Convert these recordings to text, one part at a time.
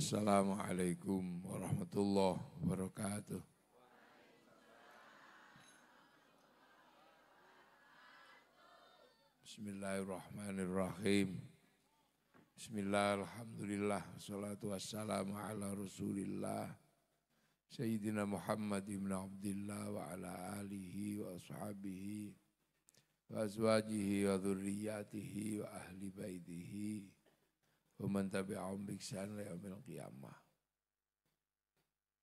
Assalamualaikum warahmatullahi wabarakatuh. Bismillahirrahmanirrahim. Bismillah, alhamdulillah, wassalatu wassalamu ala rasulillah Sayyidina Muhammad ibn Abdillah wa ala alihi wa ashabihi wa azwajihi wa dhurriyyatihi wa ahli baitihi wa man tabi'ahum bi ihsan ila yaumil qiyamah.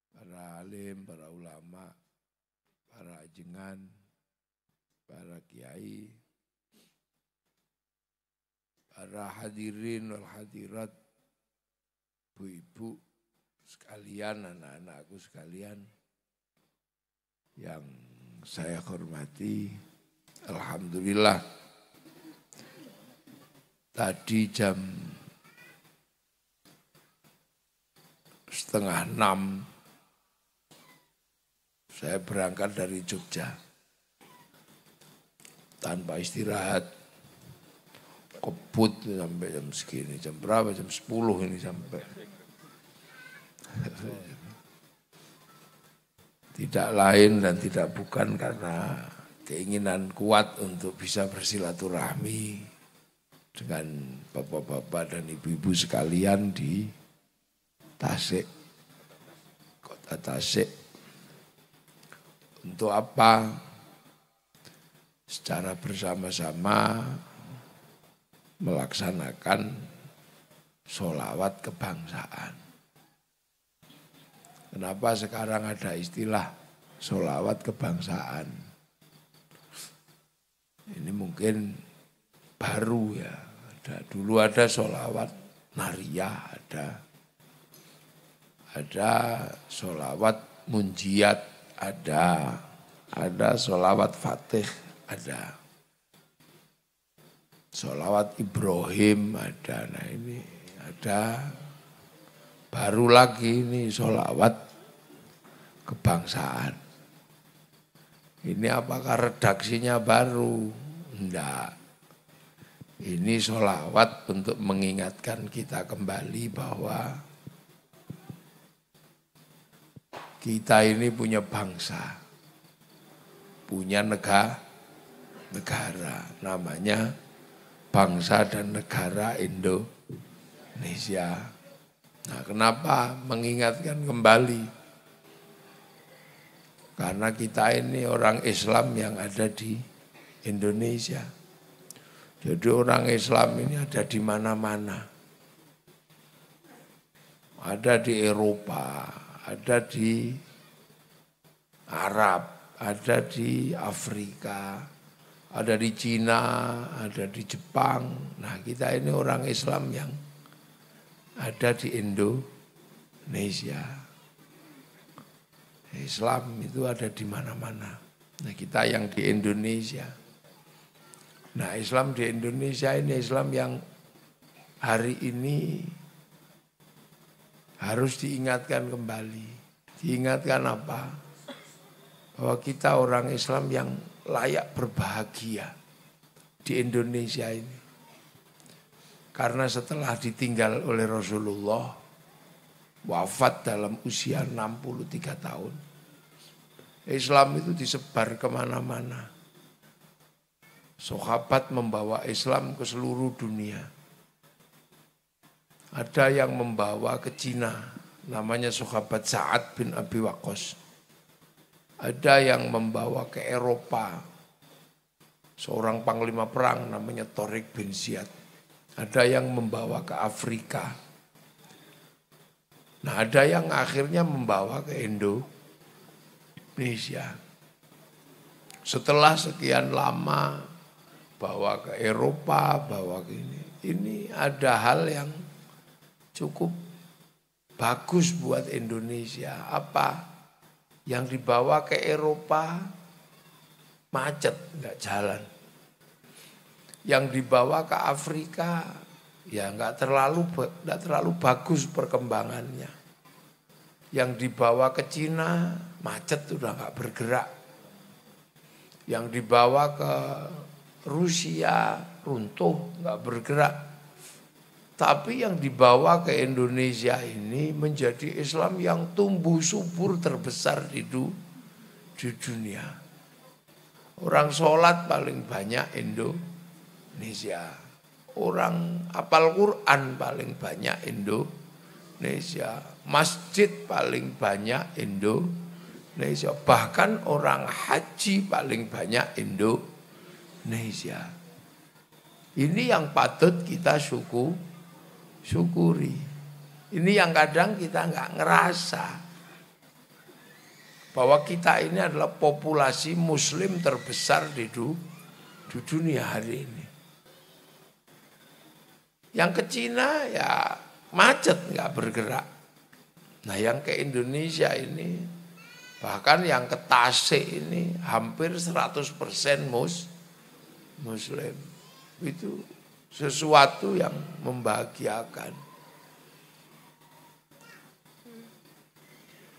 Para alim, para ulama, para ajengan, para kiai, para hadirin wal hadirat, ibu-ibu sekalian, anak-anakku sekalian yang saya hormati. Alhamdulillah, tadi jam 5:30 saya berangkat dari Jogja tanpa istirahat, kebut sampai jam segini. Jam berapa? Jam 10 ini sampai. Tidak lain dan tidak bukan karena keinginan kuat untuk bisa bersilaturahmi dengan bapak-bapak dan ibu-ibu sekalian di Tasik, kota Tasik. Untuk apa? Secara bersama-sama melaksanakan sholawat kebangsaan. Kenapa sekarang ada istilah sholawat kebangsaan? Ini mungkin baru ya. Dulu ada sholawat nariyah, ada sholawat munjiat, ada sholawat fatih, ada sholawat Ibrahim, ada. Nah ini ada baru lagi ini sholawat kebangsaan. Ini apakah redaksinya baru? Enggak. Ini sholawat untuk mengingatkan kita kembali bahwa kita ini punya bangsa, punya negara, namanya bangsa dan negara Indonesia. Nah, kenapa mengingatkan kembali? Karena kita ini orang Islam yang ada di Indonesia. Jadi orang Islam ini ada di mana-mana. Ada di Eropa, ada di Arab, ada di Afrika, ada di Cina, ada di Jepang. Nah, kita ini orang Islam yang ada di Indonesia. Islam itu ada di mana-mana. Nah, kita yang di Indonesia. Nah, Islam di Indonesia ini Islam yang hari ini harus diingatkan kembali. Diingatkan apa? Bahwa kita orang Islam yang layak berbahagia di Indonesia ini. Karena setelah ditinggal oleh Rasulullah, wafat dalam usia 63 tahun. Islam itu disebar kemana-mana. Sahabat membawa Islam ke seluruh dunia. Ada yang membawa ke Cina, namanya sahabat Sa'ad bin Abi Waqqas. Ada yang membawa ke Eropa, seorang panglima perang namanya Tariq bin Ziyad. Ada yang membawa ke Afrika. Nah, ada yang akhirnya membawa ke Indonesia. Setelah sekian lama bawa ke Eropa, bawa ke ini ada hal yang cukup bagus buat Indonesia. Apa? Yang dibawa ke Eropa macet, enggak jalan. Yang dibawa ke Afrika ya enggak terlalu bagus perkembangannya. Yang dibawa ke Cina macet udah enggak bergerak. Yang dibawa ke Rusia runtuh, enggak bergerak. Tapi yang dibawa ke Indonesia ini menjadi Islam yang tumbuh subur terbesar di dunia. Orang sholat paling banyak Indonesia. Orang hafal Quran paling banyak Indonesia. Masjid paling banyak Indonesia. Bahkan orang haji paling banyak Indonesia. Ini yang patut kita syukuri. Ini yang kadang kita nggak ngerasa bahwa kita ini adalah populasi muslim terbesar di dunia hari ini. Yang ke Cina ya macet nggak bergerak. Nah yang ke Indonesia ini, bahkan yang ke Tasik ini hampir 100% muslim. Itu sesuatu yang membahagiakan.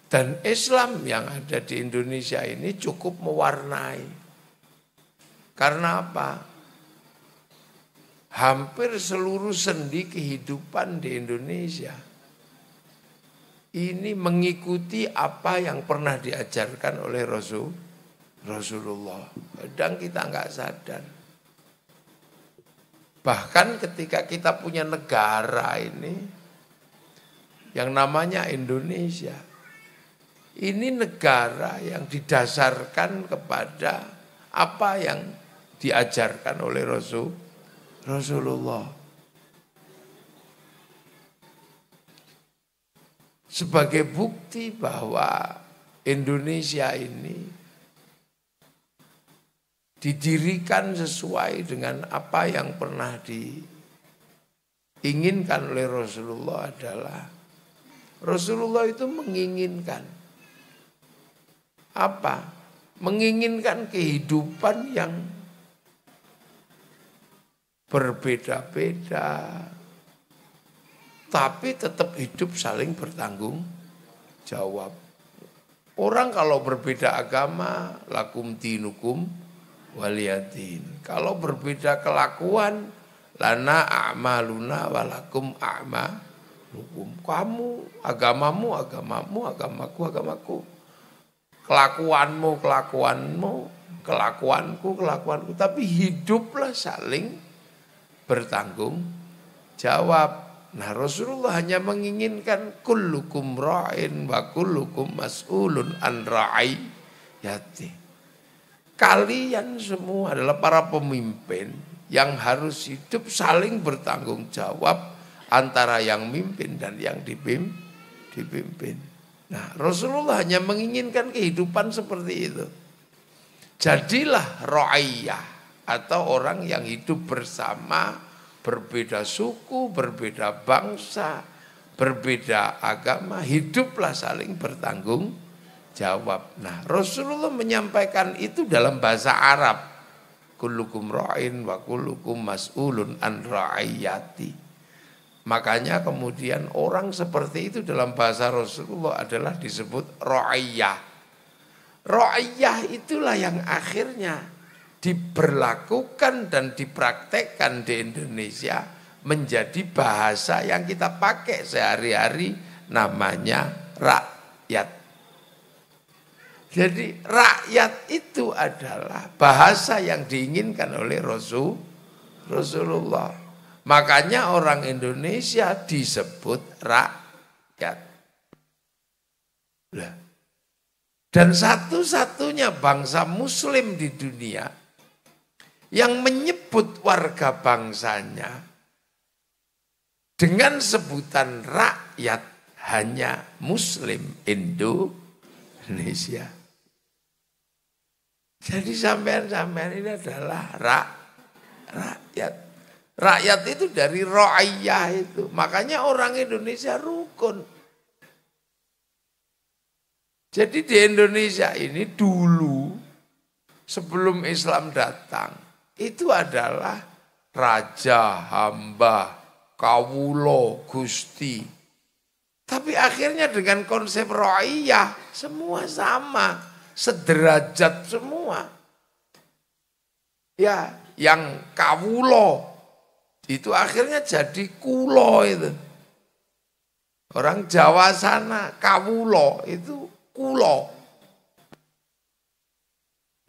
Dan Islam yang ada di Indonesia ini cukup mewarnai. Karena apa? Hampir seluruh sendi kehidupan di Indonesia ini mengikuti apa yang pernah diajarkan oleh Rasulullah. Kadang kita nggak sadar. Bahkan ketika kita punya negara ini, yang namanya Indonesia, ini negara yang didasarkan kepada apa yang diajarkan oleh Rasulullah. Sebagai bukti bahwa Indonesia ini didirikan sesuai dengan apa yang pernah diinginkan oleh Rasulullah adalah Rasulullah itu menginginkan apa? Menginginkan kehidupan yang berbeda-beda, tapi tetap hidup saling bertanggung jawab. Orang kalau berbeda agama, lakum dinukum waliyadin. Kalau berbeda kelakuan, lana a'maluna walakum a'malukum. Kamu, agamamu, agamaku. Kelakuanmu, kelakuanku. Tapi hiduplah saling bertanggung jawab. Nah Rasulullah hanya menginginkan kullukum ra'in wa kullukum mas'ulun an ra'iyati. Kalian semua adalah para pemimpin yang harus hidup saling bertanggung jawab antara yang mimpin dan yang dipimpin. Nah Rasulullah hanya menginginkan kehidupan seperti itu. Jadilah ra'iyah atau orang yang hidup bersama, berbeda suku, berbeda bangsa, berbeda agama, hiduplah saling bertanggung jawab. Nah, Rasulullah menyampaikan itu dalam bahasa Arab. Kullukum ra'in wa kullukum mas'ulun an ra'iyati. Makanya kemudian orang seperti itu dalam bahasa Rasulullah adalah disebut ra'iyah. Ra'iyah itulah yang akhirnya diberlakukan dan dipraktekkan di Indonesia menjadi bahasa yang kita pakai sehari-hari, namanya rakyat. Jadi rakyat itu adalah bahasa yang diinginkan oleh Rasulullah. Makanya orang Indonesia disebut rakyat. Dan satu-satunya bangsa muslim di dunia yang menyebut warga bangsanya dengan sebutan rakyat hanya Muslim Indonesia. Jadi sampean-sampean ini adalah rakyat. Rakyat itu dari ra'iyah itu. Makanya orang Indonesia rukun. Jadi di Indonesia ini dulu sebelum Islam datang itu adalah raja, hamba, kawulo, gusti. Tapi akhirnya dengan konsep ra'iyah semua sama, sederajat semua. Ya, yang kawulo Itu akhirnya jadi kulo itu. Orang Jawa sana kawulo itu kulo.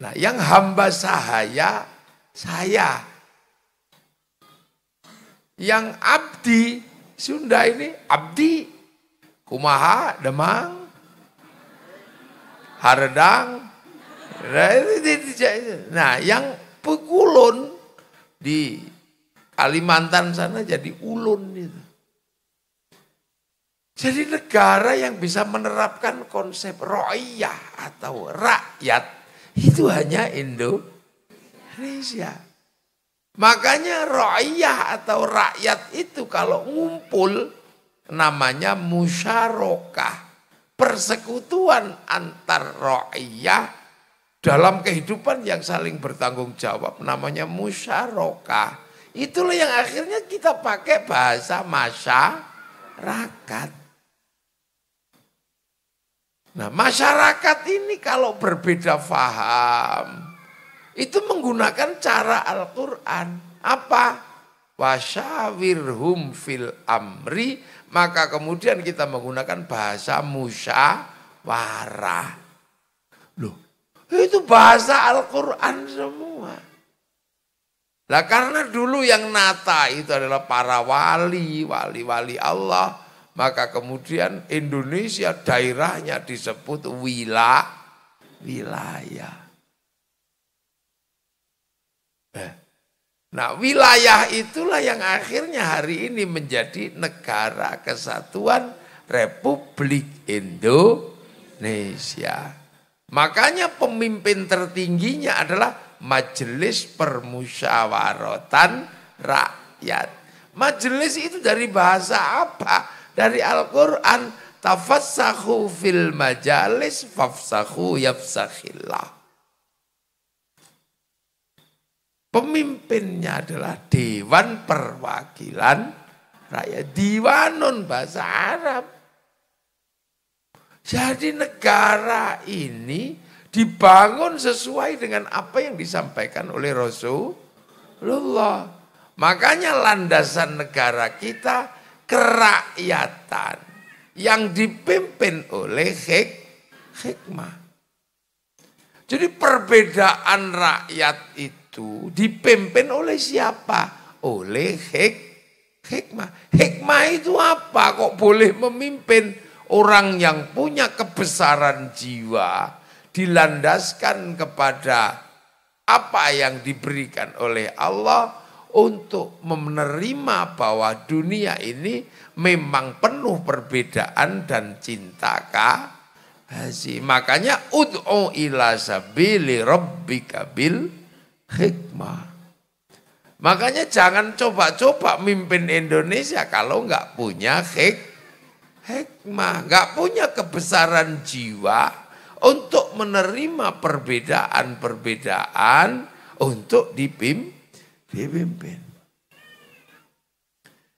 Nah, yang hamba sahaya saya. Yang abdi Sunda ini abdi kumaha Demang Haredang. Nah, yang pekulun di Kalimantan sana jadi ulun itu. Jadi negara yang bisa menerapkan konsep ro'iyah atau rakyat itu hanya Indonesia. Makanya ro'iyah atau rakyat itu kalau ngumpul namanya musyarakah. Persekutuan antar ro'iyah dalam kehidupan yang saling bertanggung jawab namanya musyarakah. Itulah yang akhirnya kita pakai bahasa masyarakat. Nah, masyarakat ini kalau berbeda faham, itu menggunakan cara Al-Quran. Apa? Wasyawirhum fil amri, maka kemudian kita menggunakan bahasa musyawarah. Loh, itu bahasa Al-Quran semua. Lah karena dulu yang nata itu adalah para wali Allah, maka kemudian Indonesia daerahnya disebut wilayah. Nah, wilayah itulah yang akhirnya hari ini menjadi Negara Kesatuan Republik Indonesia. Makanya pemimpin tertingginya adalah Majelis Permusyawaratan Rakyat. Majelis itu dari bahasa apa? Dari Al-Quran. Tafassahu fil majalis fafsahu yafsakhillah. Pemimpinnya adalah Dewan Perwakilan Rakyat. Diwanun bahasa Arab. Jadi negara ini dibangun sesuai dengan apa yang disampaikan oleh Rasulullah. Makanya landasan negara kita kerakyatan yang dipimpin oleh hikmah. Jadi perbedaan rakyat itu dipimpin oleh siapa? Oleh hikmah. Hikmah itu apa? Kok boleh memimpin orang yang punya kebesaran jiwa, dilandaskan kepada apa yang diberikan oleh Allah untuk menerima bahwa dunia ini memang penuh perbedaan dan cinta kasih. Makanya ud'u ila sabili rabbika bil hikmah. Makanya jangan coba-coba mimpin Indonesia kalau nggak punya hikmah, nggak punya kebesaran jiwa untuk menerima perbedaan-perbedaan untuk dipimpin.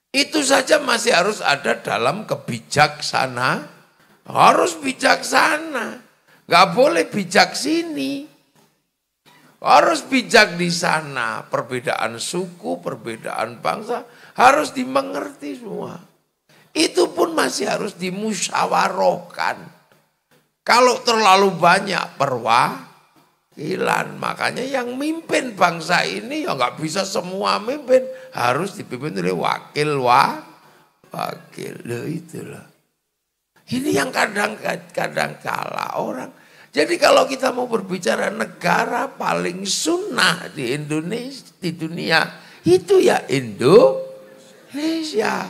Itu saja masih harus ada dalam kebijaksanaan. Harus bijaksana. Nggak boleh bijak sini. Harus bijak di sana. Perbedaan suku, perbedaan bangsa harus dimengerti semua. Itu pun masih harus dimusyawarahkan. Kalau terlalu banyak perwakilan, makanya yang mimpin bangsa ini ya nggak bisa semua mimpin, harus dipimpin oleh wakil. Loh itulah. Ini yang kadang-kadang kalah orang. Jadi kalau kita mau berbicara negara paling sunnah di Indonesia, di dunia, itu ya Indonesia.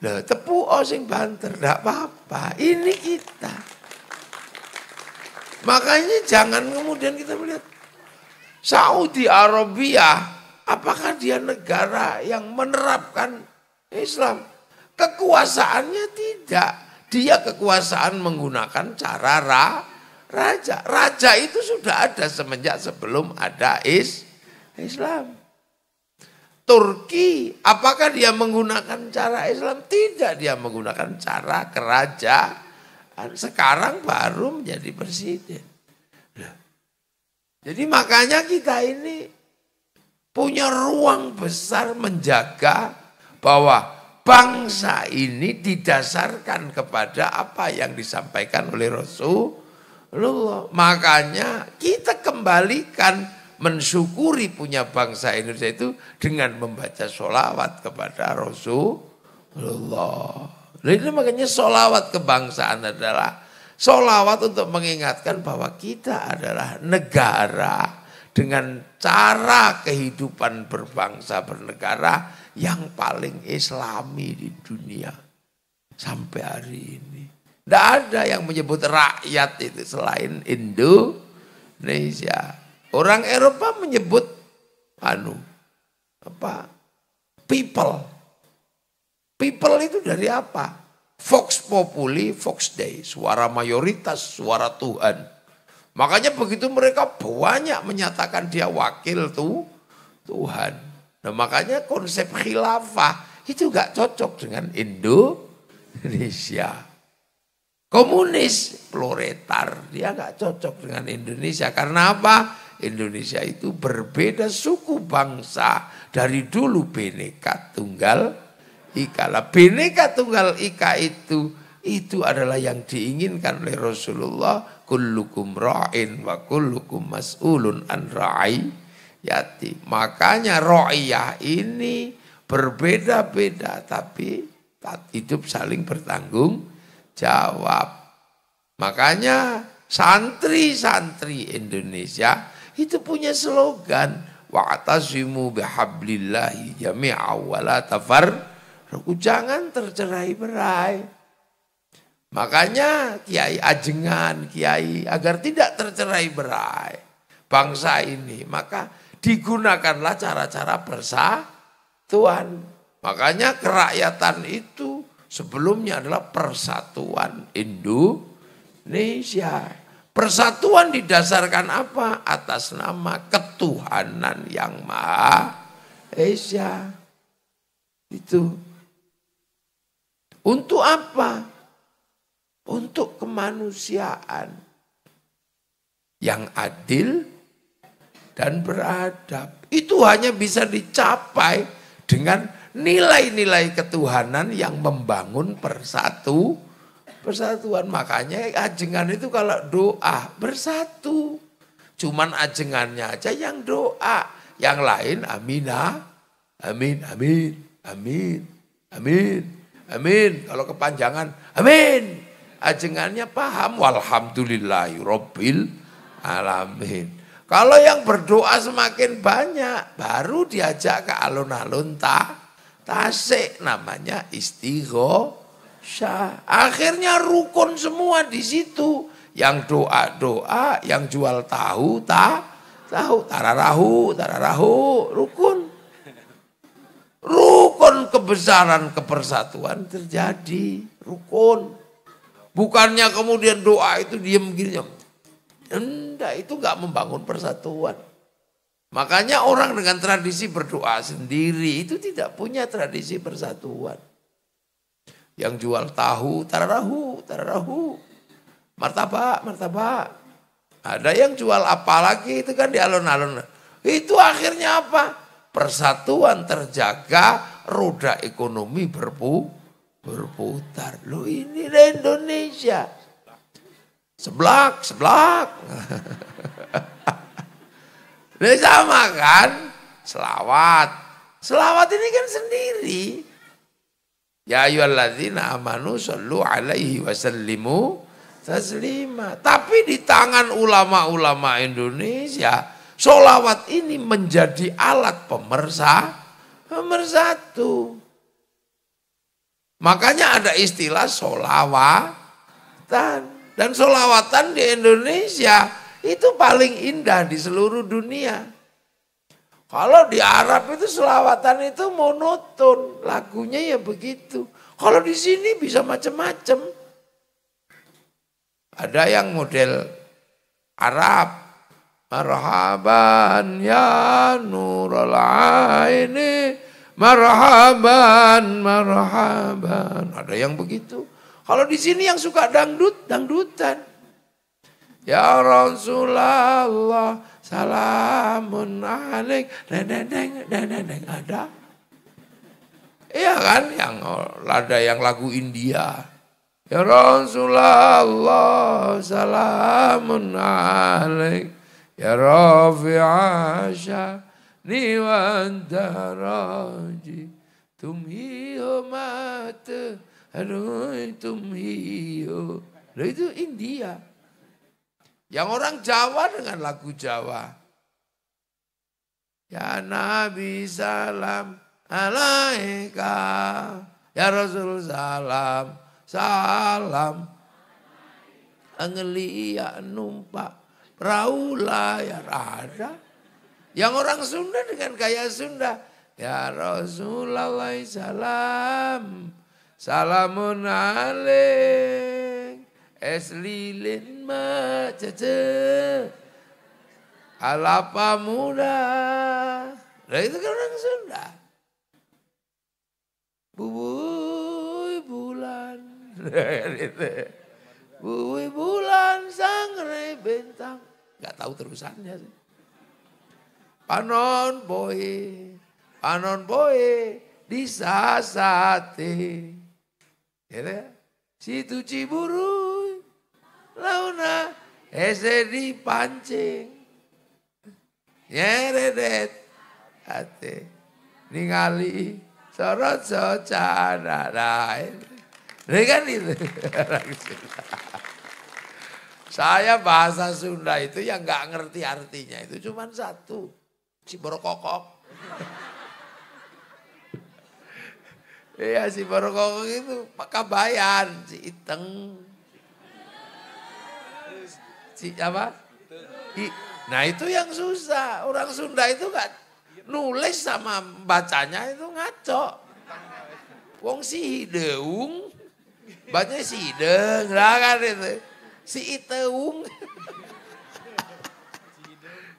Loh, tepu sing banter, enggak apa-apa. Ini kita. Makanya jangan kemudian kita melihat Saudi Arabia, apakah dia negara yang menerapkan Islam? Kekuasaannya tidak. Dia kekuasaan menggunakan cara raja. Raja itu sudah ada semenjak sebelum ada Islam. Turki, apakah dia menggunakan cara Islam? Tidak, dia menggunakan cara kerajaan. Sekarang baru menjadi presiden. Jadi makanya kita ini punya ruang besar menjaga bahwa bangsa ini didasarkan kepada apa yang disampaikan oleh Rasulullah. Makanya kita kembalikan mensyukuri punya bangsa Indonesia itu dengan membaca sholawat kepada Rasulullah. Jadi makanya sholawat kebangsaan adalah sholawat untuk mengingatkan bahwa kita adalah negara dengan cara kehidupan berbangsa bernegara yang paling islami di dunia sampai hari ini. Tidak ada yang menyebut rakyat itu selain Indonesia. Orang Eropa menyebut people. People itu dari apa? Vox populi, vox dei, suara mayoritas, suara Tuhan. Makanya begitu mereka banyak menyatakan dia wakil Tuhan. Nah makanya konsep khilafah itu gak cocok dengan Indonesia. Komunis, proletar, dia gak cocok dengan Indonesia. Karena apa? Indonesia itu berbeda suku bangsa dari dulu Bhinneka Tunggal Ika. Lah Bhinneka Tunggal Ika itu adalah yang diinginkan oleh Rasulullah. Kullukum ra'in wa kullukum mas'ulun an ra'iyati. Makanya ra'iyah ini berbeda-beda tapi hidup saling bertanggung jawab. Makanya santri-santri Indonesia itu punya slogan wa'tasimu bihablillahi jami'a wa la tafarraqu. Jangan tercerai-berai. Makanya Kiai ajengan, Kiai agar tidak tercerai-berai bangsa ini, maka digunakanlah cara-cara persatuan. Makanya kerakyatan itu sebelumnya adalah persatuan Indonesia. Persatuan didasarkan apa? Atas nama ketuhanan yang Maha Esa. Itu. Untuk apa? Untuk kemanusiaan yang adil dan beradab. Itu hanya bisa dicapai dengan nilai-nilai ketuhanan yang membangun persatuan. Makanya ajengan itu kalau doa bersatu. Cuman ajengannya aja yang doa. Yang lain aminah. Amin, amin, amin, amin, amin. Kalau kepanjangan amin. Ajengannya paham. Walhamdulillahi rabbil alamin. Kalau yang berdoa semakin banyak, baru diajak ke alun-alun tasik, namanya istighosyah. Akhirnya rukun semua di situ. Yang doa, yang jual tahu, tararahu, rukun. Rukun kebesaran kepersatuan terjadi, rukun. Bukannya kemudian doa itu diam gini. Enggak, itu enggak membangun persatuan. Makanya orang dengan tradisi berdoa sendiri itu tidak punya tradisi persatuan. Yang jual tahu, tararahu. Martabak. Ada yang jual apa lagi itu kan di alun-alun. Itu akhirnya apa? Persatuan terjaga, roda ekonomi berputar. Loh ini Indonesia. Seblak. Ini sama kan? Selawat ini kan sendiri. Ya ayyuhalladzina amanu shollu alaihi wasallimu taslima. Tapi di tangan ulama-ulama Indonesia, sholawat ini menjadi alat pemersatu. Makanya ada istilah sholawatan. Dan sholawatan di Indonesia itu paling indah di seluruh dunia. Kalau di Arab itu sholawatan itu monoton. Lagunya ya begitu. Kalau di sini bisa macam-macam. Ada yang model Arab. Marhaban ya nurul aini. Marhaban. Ada yang begitu. Kalau di sini yang suka dangdutan. Ya Rasulullah salamun alaik, deng, ada. Iya kan, yang ada yang lagu India. Ya Rasulullah salamun alaik, ya Rafi'asha niwan daraji, tumhiyo mata, aduh tumhiyo. Loh itu India. Yang orang Jawa dengan lagu Jawa. Ya Nabi salam alaika, ya Rasul salam, salam. Angelia numpak perahu layar ada. Yang orang Sunda dengan gaya Sunda. Ya Rasulullah salam, salamun alaik, eslilin macace, alapa muda. Nah itu kan orang Sunda. Bubui bulan, bubui bulan sangre bintang. Gak tahu terusannya sih. Panon boy, disasate. Gitu ya. Situ Ciburu, launa, ese dipancing. Nyeredet, hati, ningali, sorot socana, ini kan itu. Saya bahasa Sunda itu yang gak ngerti artinya, itu cuma satu. Si Borokokok. Iya si Borokokok itu Kabayan, si Iteng. Si apa? Nah itu yang susah. Orang Sunda itu gak nulis sama bacanya itu ngaco. Wong si Hideung, bacanya si Hideng, lah kan itu. Si Iteung.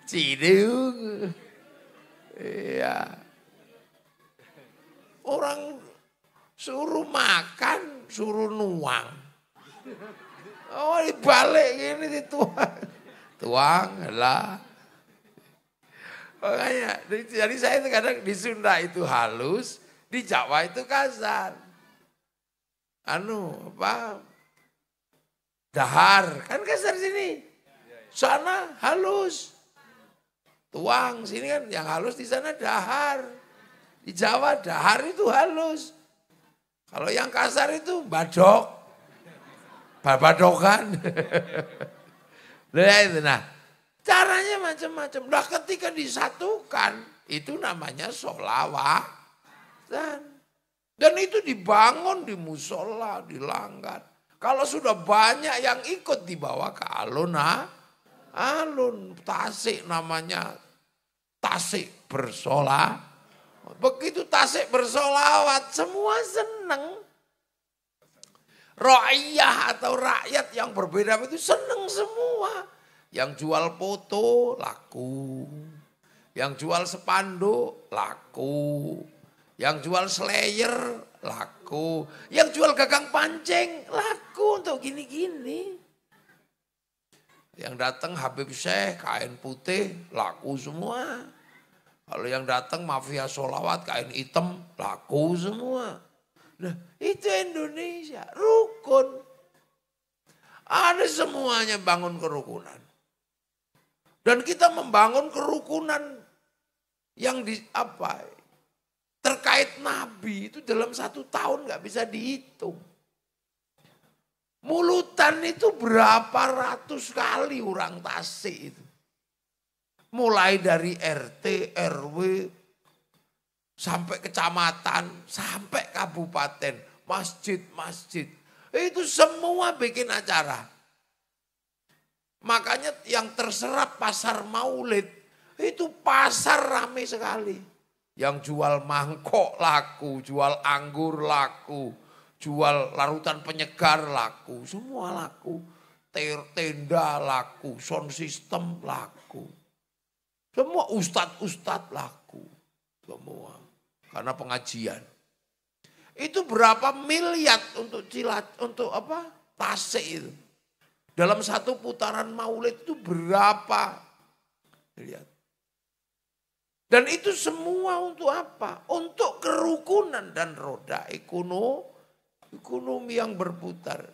Si Hideung. Iya. Orang suruh makan, suruh nuang. Oh dibalik gini dituang. Tuang lah. Makanya, jadi saya itu kadang di Sunda itu halus, di Jawa itu kasar. Dahar, kan kasar sini. Sana halus. Tuang, sini kan yang halus di sana dahar. Di Jawa dahar itu halus. Kalau yang kasar itu badok. Babadokan. Nah, caranya macam-macam. Nah, ketika disatukan, itu namanya sholawat. Dan itu dibangun di musola, di langgar. Kalau sudah banyak yang ikut dibawa ke alun tasik namanya tasik bersolawat. Begitu tasik bersolawat semua seneng. Ra'iyah atau rakyat yang berbeda itu seneng semua. Yang jual foto laku. Yang jual spanduk laku. Yang jual slayer laku. Yang jual gagang pancing laku untuk gini-gini. Yang datang Habib Syekh kain putih laku semua. Kalau yang datang mafia sholawat kain hitam laku semua. Nah itu Indonesia rukun. Ada semuanya bangun kerukunan. Dan kita membangun kerukunan yang terkait Nabi itu dalam 1 tahun gak bisa dihitung. Mulutan itu berapa ratus kali orang Tasik itu. Mulai dari RT, RW, sampai kecamatan, sampai kabupaten, masjid-masjid. Itu semua bikin acara. Makanya yang terserap pasar Maulid, itu pasar ramai sekali. Yang jual mangkok laku, jual anggur laku. Jual larutan penyegar laku, semua laku. Tenda laku, sound system laku. Semua ustadz laku. Semua. Karena pengajian. Itu berapa miliar untuk Tasik itu. Dalam 1 putaran Maulid itu berapa Lihat. Dan itu semua untuk apa? Untuk kerukunan dan roda ekonomi yang berputar.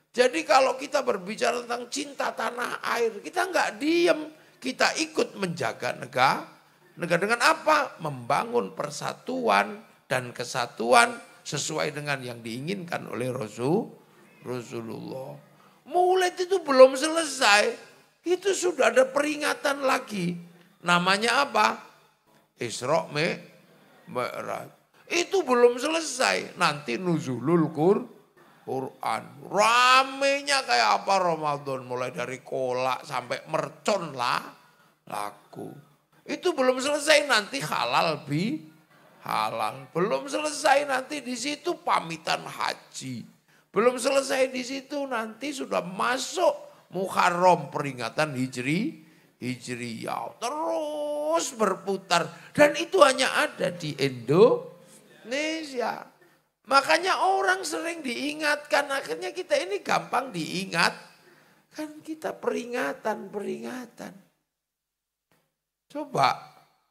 Jadi kalau kita berbicara tentang cinta tanah air, kita nggak diem. Kita ikut menjaga negara. Negara dengan apa? Membangun persatuan dan kesatuan sesuai dengan yang diinginkan oleh Rasulullah. Maulid itu belum selesai. Itu sudah ada peringatan lagi. Namanya apa? Isra Mi'raj. Itu belum selesai. Nanti nuzulul Quran. Ramenya kayak apa Ramadan. Mulai dari kolak sampai mercon lah. Laku. Itu belum selesai nanti halal halal. Belum selesai nanti di situ pamitan haji. Belum selesai di situ nanti sudah masuk Muharram peringatan Hijriyah. Terus berputar. Dan itu hanya ada di Indonesia. Makanya orang sering diingatkan. Akhirnya kita ini gampang diingat. Kan kita peringatan. Coba.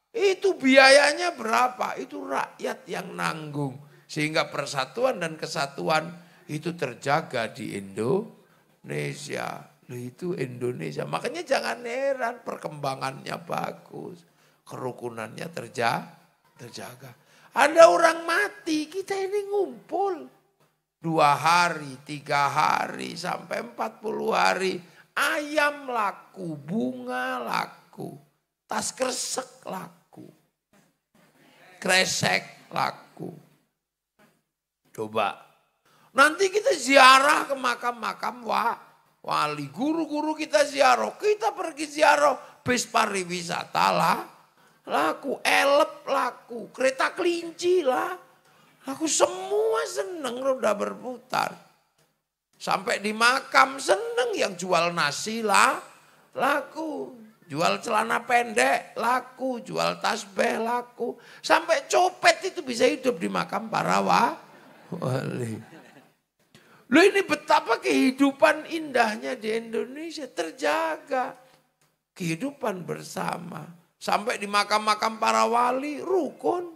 Itu biayanya berapa? Itu rakyat yang nanggung. Sehingga persatuan dan kesatuan itu terjaga di Indonesia. Itu Indonesia. Makanya jangan heran perkembangannya bagus. Kerukunannya terjaga. Ada orang mati, kita ini ngumpul. 2 hari, 3 hari, sampai 40 hari. Ayam laku, bunga laku. Tas kresek laku. Kresek laku. Coba. Nanti kita ziarah ke makam-makam wali. Guru-guru kita ziarah. Kita pergi ziarah. Bis pariwisata lah. Laku. Elep laku. Kereta kelinci lah. Laku semua seneng roda berputar. Sampai di makam seneng yang jual nasi lah. Laku. Jual celana pendek laku. Jual tasbih laku. Sampai copet itu bisa hidup di makam para wali. Loh ini betapa kehidupan indahnya di Indonesia terjaga. Kehidupan bersama. Sampai di makam-makam para wali rukun.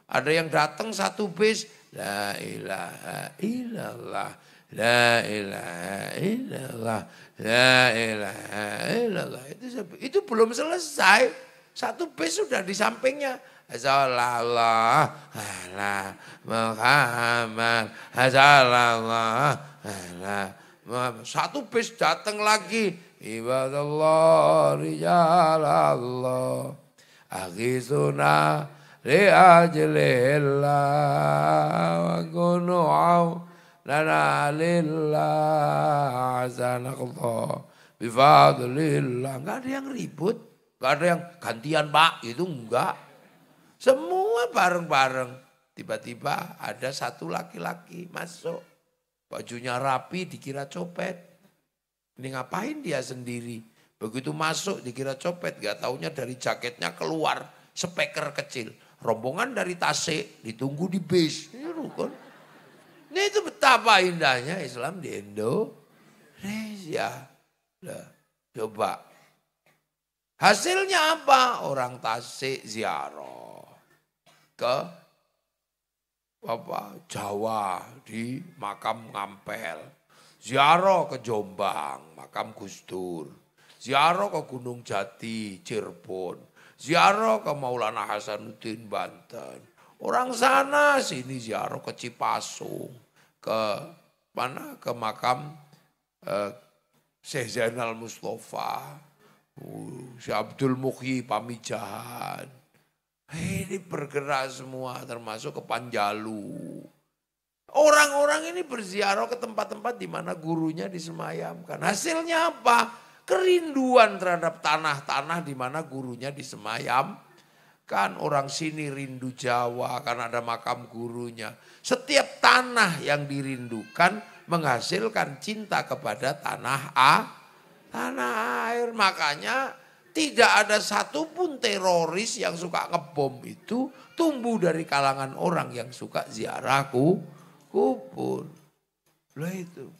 Ada yang datang satu bis. La ilaha illallah. La ilaha illallah. La ilaha illallah. Itu belum selesai. Satu bis sudah di sampingnya. Sallallahu ala Muhammad. Sallallahu ala Muhammad. Satu bis datang lagi. Ibadallah rijalallah. Aghisuna li'ajlillah. Wa kunu'aw lana lillah. Azanakallah. Bifadlillah. Enggak ada yang ribut. Enggak ada yang gantian pak. Itu enggak. Semua bareng-bareng. Tiba-tiba ada satu laki-laki masuk. Bajunya rapi dikira copet. Ini ngapain dia sendiri. Begitu masuk dikira copet. Gak taunya dari jaketnya keluar speaker kecil. Rombongan dari Tasik ditunggu di bis. Ini itu betapa indahnya Islam di Indonesia. Nah, coba. Hasilnya apa? Orang Tasik ziarah ke Jawa di makam Ngampel. Ziarah ke Jombang, makam Gus Dur. Ziarah ke Gunung Jati, Cirebon. Ziarah ke Maulana Hasanuddin, Banten. Orang sana sini ziarah ke Cipasung. Ke mana? Ke makam Syekh Zainal Mustafa. Syekh Abdul Muhyi Pamijahan. Ini bergerak semua termasuk ke Panjalu. Orang-orang ini berziarah ke tempat-tempat di mana gurunya disemayamkan. Hasilnya apa? Kerinduan terhadap tanah-tanah di mana gurunya disemayamkan. Orang sini rindu Jawa karena ada makam gurunya. Setiap tanah yang dirindukan menghasilkan cinta kepada tanah air. Makanya tidak ada satupun teroris yang suka ngebom itu tumbuh dari kalangan orang yang suka ziarah kubur. Loh itu.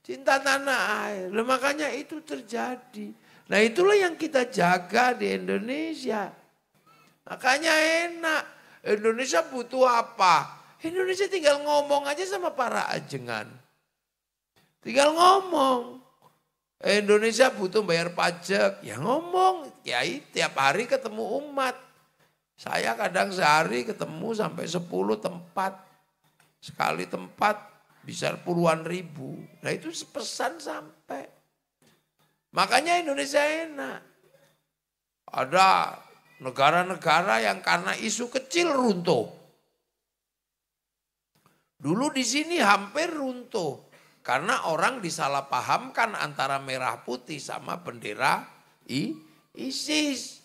Cinta tanah air. Loh makanya itu terjadi. Nah itulah yang kita jaga di Indonesia. Makanya enak. Indonesia butuh apa? Indonesia tinggal ngomong aja sama para ajengan. Tinggal ngomong. Indonesia butuh bayar pajak. Ya ngomong. Kiai tiap hari ketemu umat. Saya kadang sehari ketemu sampai 10 tempat. Sekali tempat bisa puluhan ribu. Nah itu pesan sampai. Makanya Indonesia enak. Ada negara-negara yang karena isu kecil runtuh. Dulu di sini hampir runtuh. Karena orang disalahpahamkan antara merah putih sama bendera ISIS.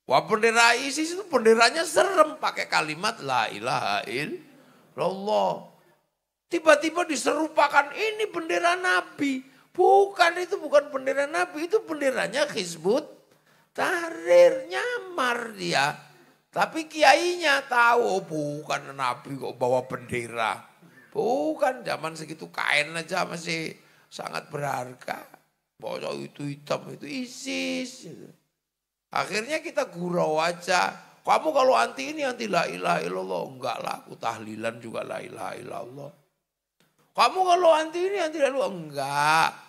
Wah bendera ISIS itu benderanya serem. Pakai kalimat la ilaha illallah. Tiba-tiba diserupakan ini bendera Nabi. Bukan, itu bukan bendera Nabi. Itu benderanya Hizbut Tahrir, nyamar dia. Tapi kiainya tahu, oh bukan Nabi kok bawa bendera. Bukan, zaman segitu kain aja masih sangat berharga. Bawa itu hitam, itu ISIS. Akhirnya kita gurau aja. Kamu kalau anti ini, anti la ilaha illallah. Enggak lah, aku tahlilan juga la ilaha illallah. Kamu kalau anti ini, anti la ilaha, enggak.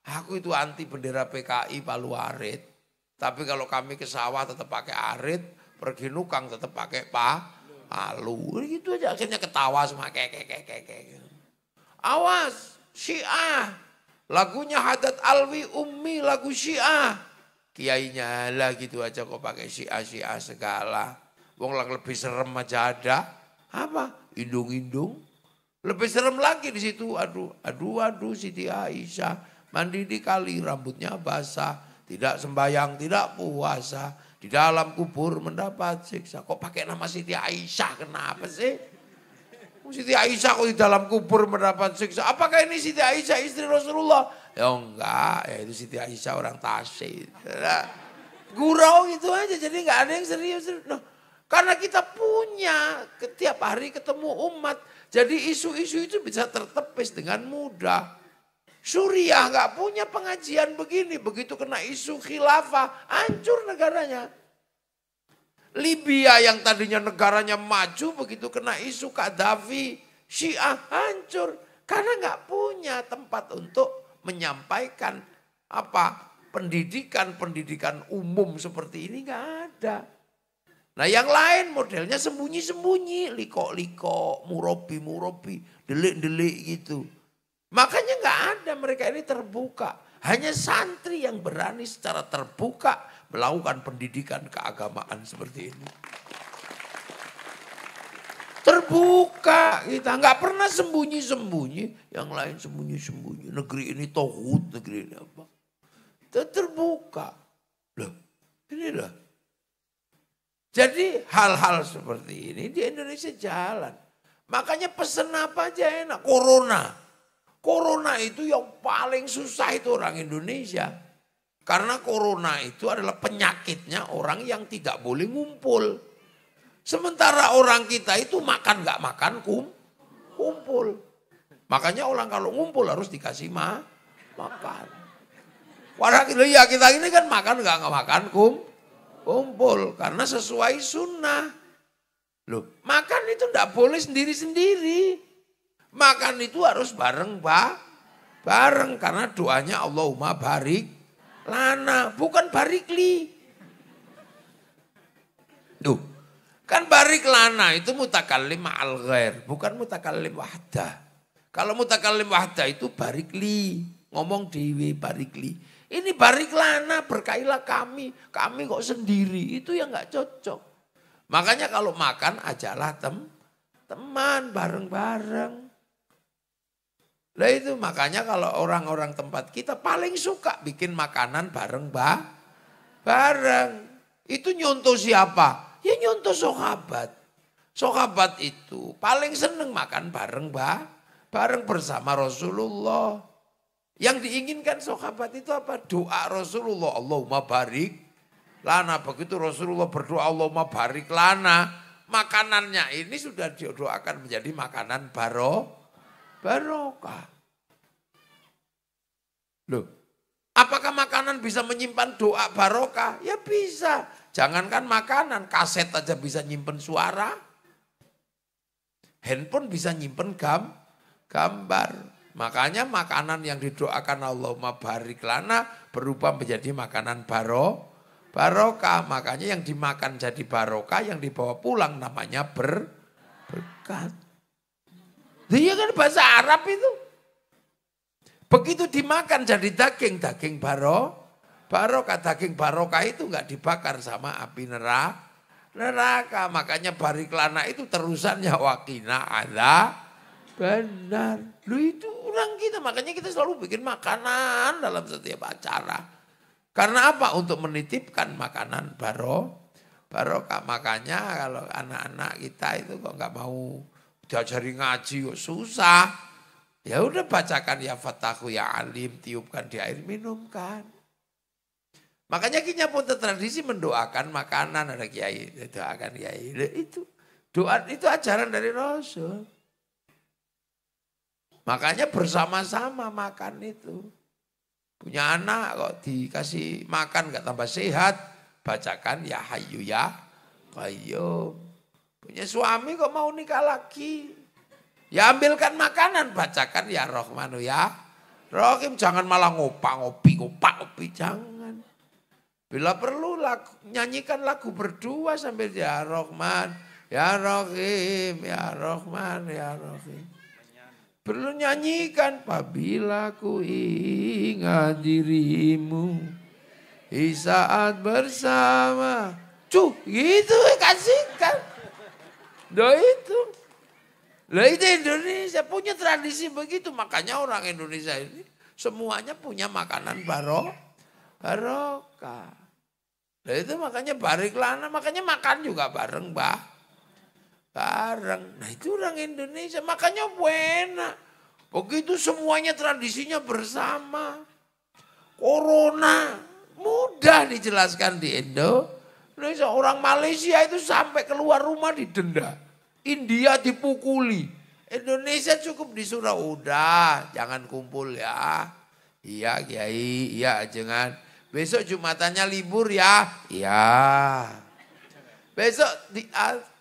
Aku itu anti bendera PKI Palu Arit. Tapi kalau kami ke sawah tetap pakai arit, pergi nukang tetap pakai palu. Gitu aja akhirnya ketawa semua kayak. Awas, Syiah. Lagunya Haddad Alwi Ummi, lagu Syiah. Kiainya lah gitu aja kok pakai Syiah segala. Wong lang lebih serem aja ada. Apa? Indung-indung. Lebih serem lagi di situ. Aduh Siti Aisyah mandi di kali, rambutnya basah. Tidak sembahyang, tidak puasa. Di dalam kubur mendapat siksa. Kok pakai nama Siti Aisyah? Kenapa sih? Siti Aisyah kok di dalam kubur mendapat siksa. Apakah ini Siti Aisyah istri Rasulullah? Ya enggak, ya itu Siti Aisyah orang Tasik. Gurau gitu aja, jadi enggak ada yang serius. Nah, karena kita punya, setiap hari ketemu umat. Jadi isu-isu itu bisa tertepis dengan mudah. Suriah nggak punya pengajian begini, begitu kena isu khilafah, hancur negaranya. Libya yang tadinya negaranya maju, begitu kena isu Gaddafi, Syiah hancur. Karena nggak punya tempat untuk menyampaikan pendidikan umum seperti ini nggak ada. Nah yang lain modelnya sembunyi-sembunyi, liko-liko, murobi, delik-delik gitu. Makanya nggak ada, mereka ini terbuka. Hanya santri yang berani secara terbuka melakukan pendidikan keagamaan seperti ini. Terbuka kita, nggak pernah sembunyi-sembunyi. Yang lain sembunyi-sembunyi. Negeri ini tauhid, negeri ini apa. Terbuka. Loh, inilah. Jadi hal-hal seperti ini di Indonesia jalan. Makanya pesen apa aja enak, Corona itu yang paling susah itu orang Indonesia. Karena corona itu adalah penyakitnya orang yang tidak boleh ngumpul. Sementara orang kita itu makan gak makan kumpul. Makanya orang kalau ngumpul harus dikasih makan. Wadah ya kita ini kan makan gak makan kumpul. Karena sesuai sunnah. Loh, makan itu gak boleh sendiri-sendiri. Makan itu harus bareng karena doanya Allahumma barik lana, bukan barikli. Duh, kan barik lana itu mutakallim ma'al ghair, bukan mutakallim wahdah. Kalau mutakallim wahdah itu barikli, ngomong dewi barikli. Ini barik lana, berkailah kami kok sendiri, itu yang gak cocok. Makanya kalau makan ajalah teman bareng-bareng. Nah itu makanya kalau orang-orang tempat kita paling suka bikin makanan bareng. Itu nyontoh siapa? Ya nyontoh sahabat. Sahabat itu paling seneng makan bareng bersama Rasulullah. Yang diinginkan sahabat itu apa? Doa Rasulullah, Allahumma barik lana. Begitu Rasulullah berdoa Allahumma barik lana. Makanannya ini sudah didoakan menjadi makanan barokah. Loh, Apakah makanan bisa menyimpan doa barokah? Ya bisa. Jangankan makanan, kaset aja bisa nyimpen suara. Handphone bisa nyimpen gambar. Makanya makanan yang didoakan Allahumma barik lana berubah menjadi makanan barokah. Makanya yang dimakan jadi barokah, yang dibawa pulang namanya berkat. Dia kan bahasa Arab itu. Begitu dimakan jadi daging barokah. Daging barokah itu enggak dibakar sama api neraka. Makanya barik lana itu terusannya wakina ada benar. Lu itu orang kita, makanya kita selalu bikin makanan dalam setiap acara. Karena apa? Untuk menitipkan makanan barokah. Makanya kalau anak-anak kita itu kok enggak mau diajari ngaji kok susah. Ya udah bacakan ya Fatahu ya Alim, tiupkan di air minumkan. Makanya kita pun tradisi mendoakan makanan, ada kiai doakan kiai. Itu doa itu ajaran dari Rasul. Makanya bersama-sama makan itu. Punya anak kok dikasih makan gak tambah sehat, bacakan ya Hayyu ya Qayyum. Punya suami kok mau nikah lagi, ya ambilkan makanan, bacakan ya Rahmanu ya Rahim. Jangan malah ngopi, jangan. Bila perlu nyanyikan lagu berdua sambil ya Rahman, ya Rahim, ya Rahman, ya Rahim. Perlu nyanyikan, apabila ku ingat dirimu di saat bersama. Gitu kasihkan. Itu. Lah itu Indonesia punya tradisi begitu. Makanya orang Indonesia ini semuanya punya makanan barokah. Lah itu makanya barik lana, makanya makan juga bareng, bareng. Nah itu orang Indonesia, makanya enak. Begitu semuanya tradisinya bersama. Corona mudah dijelaskan di Indonesia. Orang Malaysia itu sampai keluar rumah didenda. India dipukuli. Indonesia cukup disuruh, udah jangan kumpul ya. Iya Kiai, iya jangan. Besok Jumatannya libur ya. Iya. Besok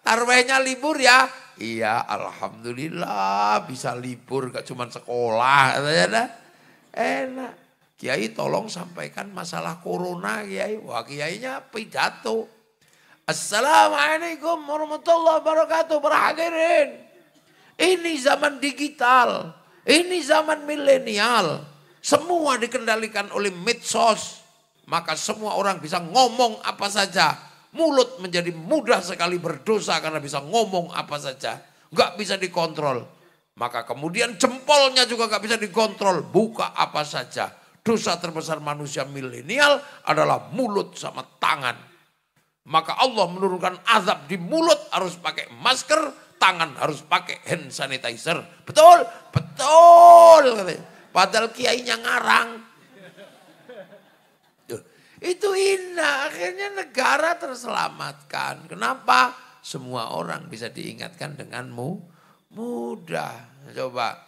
tarwehnya libur ya. Iya, alhamdulillah bisa libur, gak cuma sekolah. Enak. Kiai tolong sampaikan masalah corona Kiai. Wah Kiainya pidato. Assalamualaikum warahmatullahi wabarakatuh. Berhadirin. Ini zaman digital. Ini zaman milenial. Semua dikendalikan oleh medsos. Maka semua orang bisa ngomong apa saja. Mulut menjadi mudah sekali berdosa karena bisa ngomong apa saja. Gak bisa dikontrol. Maka kemudian jempolnya juga gak bisa dikontrol. Buka apa saja. Dosa terbesar manusia milenial adalah mulut sama tangan. Maka Allah menurunkan azab di mulut harus pakai masker, tangan harus pakai hand sanitizer. Betul? Betul. Padahal kiainya ngarang. Itu indah, akhirnya negara terselamatkan. Kenapa? Semua orang bisa diingatkan dengan mudah. Coba.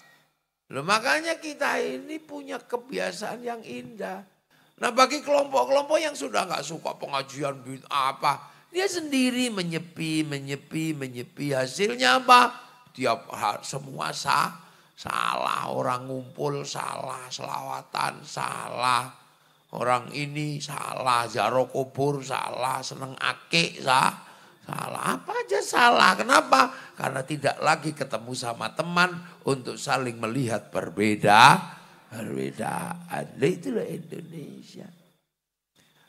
Loh, makanya kita ini punya kebiasaan yang indah. Nah bagi kelompok-kelompok yang sudah gak suka pengajian apa, dia sendiri menyepi. Hasilnya apa? Dia semua salah. Orang ngumpul salah, selawatan salah. Orang ini salah, ziarah kubur salah, seneng akik salah. Apa aja salah. Kenapa? Karena tidak lagi ketemu sama teman untuk saling melihat perbedaan. Itulah Indonesia.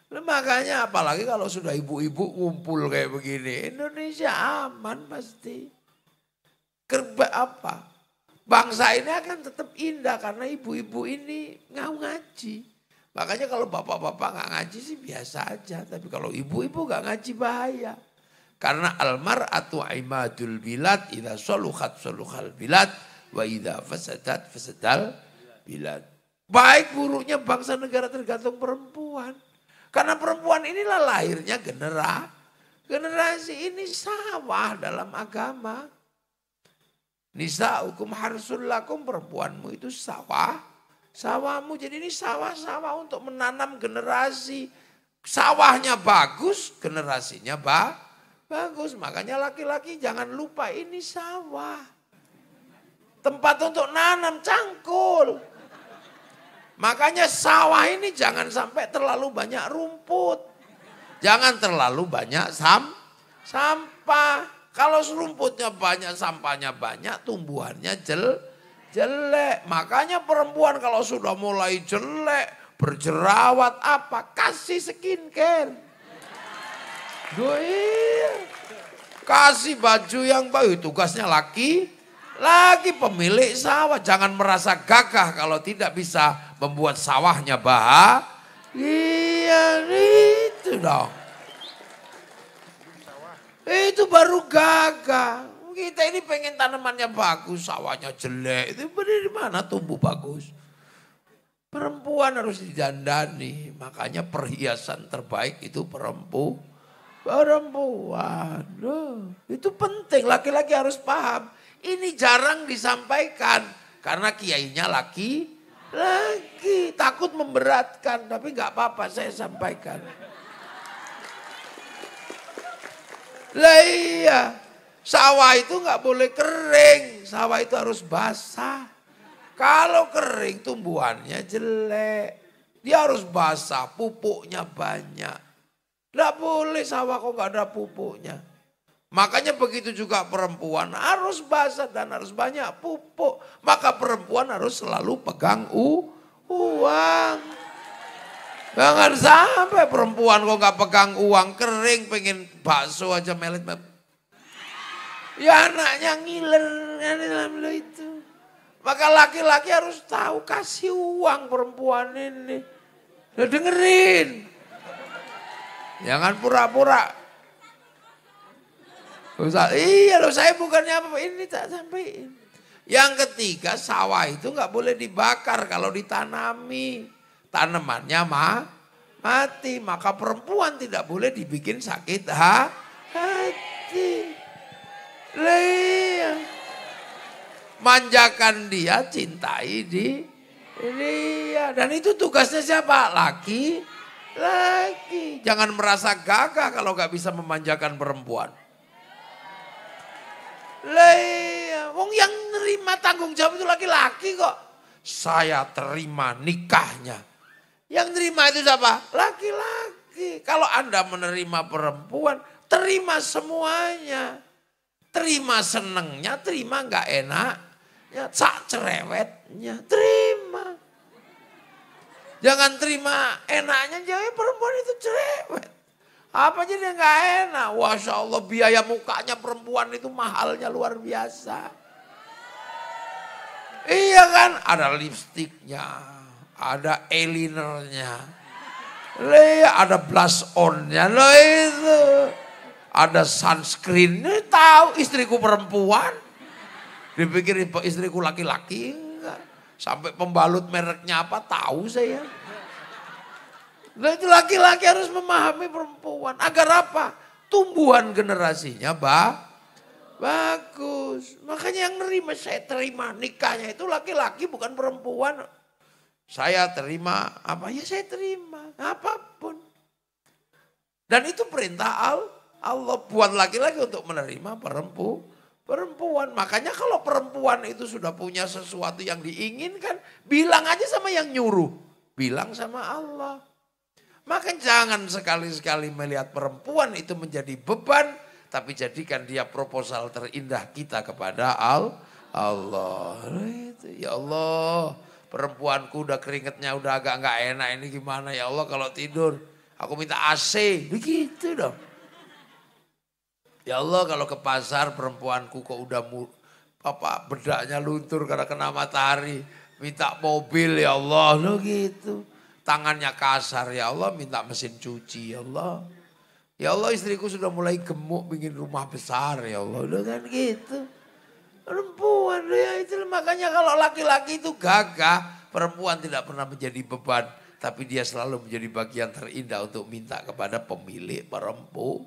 Nah, makanya apalagi kalau sudah ibu-ibu ngumpul kayak begini. Indonesia aman pasti. Bangsa ini akan tetap indah karena ibu-ibu ini ngaji. Makanya kalau bapak-bapak gak ngaji sih biasa aja. Tapi kalau ibu-ibu gak ngaji bahaya. Karena almar'atu imadul bilad, idza saluhat saluhal bilad, wa idza fasadat fasadal bilad. Baik buruknya bangsa negara tergantung perempuan. Karena perempuan inilah lahirnya generasi ini sawah dalam agama. Nisa'ukum harsul lakum, perempuanmu itu sawah Sawahmu jadi ini sawah-sawah untuk menanam generasi. Sawahnya bagus, generasinya bagus. Makanya laki-laki jangan lupa ini sawah. Tempat untuk nanam, cangkul. Makanya sawah ini jangan sampai terlalu banyak rumput. Jangan terlalu banyak sampah. Kalau rumputnya banyak, sampahnya banyak, tumbuhannya jelek. Makanya perempuan kalau sudah mulai jelek, berjerawat apa, kasih skincare. Iya. Kasih baju yang baik, tugasnya laki pemilik sawah. Jangan merasa gagah kalau tidak bisa membuat sawahnya iya itu dong. Itu baru gagah. Kita ini pengen tanamannya bagus, sawahnya jelek. Itu dari mana tumbuh bagus? Perempuan harus didandani. Makanya perhiasan terbaik itu perempuan. Itu penting, laki-laki harus paham. Ini jarang disampaikan karena kiainya laki. Takut memberatkan, tapi nggak apa-apa saya sampaikan. Lah iya, sawah itu nggak boleh kering, sawah itu harus basah. Kalau kering tumbuhannya jelek, dia harus basah, pupuknya banyak. Nggak boleh sawah kok nggak ada pupuknya. Makanya begitu juga perempuan harus basah dan harus banyak pupuk. Maka perempuan harus selalu pegang uang. Jangan sampai perempuan kok gak pegang uang, kering pengen bakso aja melet. Ya anaknya ngiler itu. Maka laki-laki harus tahu kasih uang perempuan ini. Udah dengerin. Jangan pura-pura. Iya loh, saya bukannya apa ini tak sampaikan. Yang ketiga, sawah itu nggak boleh dibakar kalau ditanami. Tanamannya mati, maka perempuan tidak boleh dibikin sakit hati. Iya. Manjakan dia, cintai dia. Dan itu tugasnya siapa? Laki. Jangan merasa gagah kalau nggak bisa memanjakan perempuan. Wong yang nerima tanggung jawab itu laki-laki kok. Saya terima nikahnya. Yang nerima itu siapa? Laki-laki. Kalau Anda menerima perempuan, terima semuanya. Terima senengnya, terima gak enaknya, sak cerewetnya, terima. Jangan terima enaknya, jangan perempuan itu cerewet. Apa jadi nggak enak? Masya Allah biaya mukanya perempuan itu mahalnya luar biasa. Iya kan? Ada lipstiknya, ada eyelinernya, ada blush onnya, itu. Ada sunscreen. Ini tahu istriku perempuan. Dipikir istriku laki-laki enggak. Sampai pembalut mereknya apa tahu saya. Nah, itu laki-laki harus memahami perempuan. Agar apa? Tumbuhan generasinya bagus. Makanya yang nerima, saya terima nikahnya itu laki-laki bukan perempuan. Saya terima apa ya saya terima. Apapun. Dan itu perintah Allah buat laki-laki untuk menerima perempuan. Makanya kalau perempuan itu sudah punya sesuatu yang diinginkan, bilang aja sama yang nyuruh. Bilang sama Allah. Maka jangan sekali-sekali melihat perempuan itu menjadi beban, tapi jadikan dia proposal terindah kita kepada Allah. Ya Allah, perempuanku udah keringetnya udah agak nggak enak ini gimana ya Allah kalau tidur. Aku minta AC, begitu dong. Ya Allah kalau ke pasar perempuanku kok udah bedaknya luntur karena kena matahari. Minta mobil ya Allah, lo gitu. Tangannya kasar ya Allah, minta mesin cuci ya Allah. Ya Allah istriku sudah mulai gemuk bikin rumah besar ya Allah. Udah kan gitu. Perempuan ya itu makanya kalau laki-laki itu gagah. Perempuan tidak pernah menjadi beban. Tapi dia selalu menjadi bagian terindah untuk minta kepada pemilik perempuan.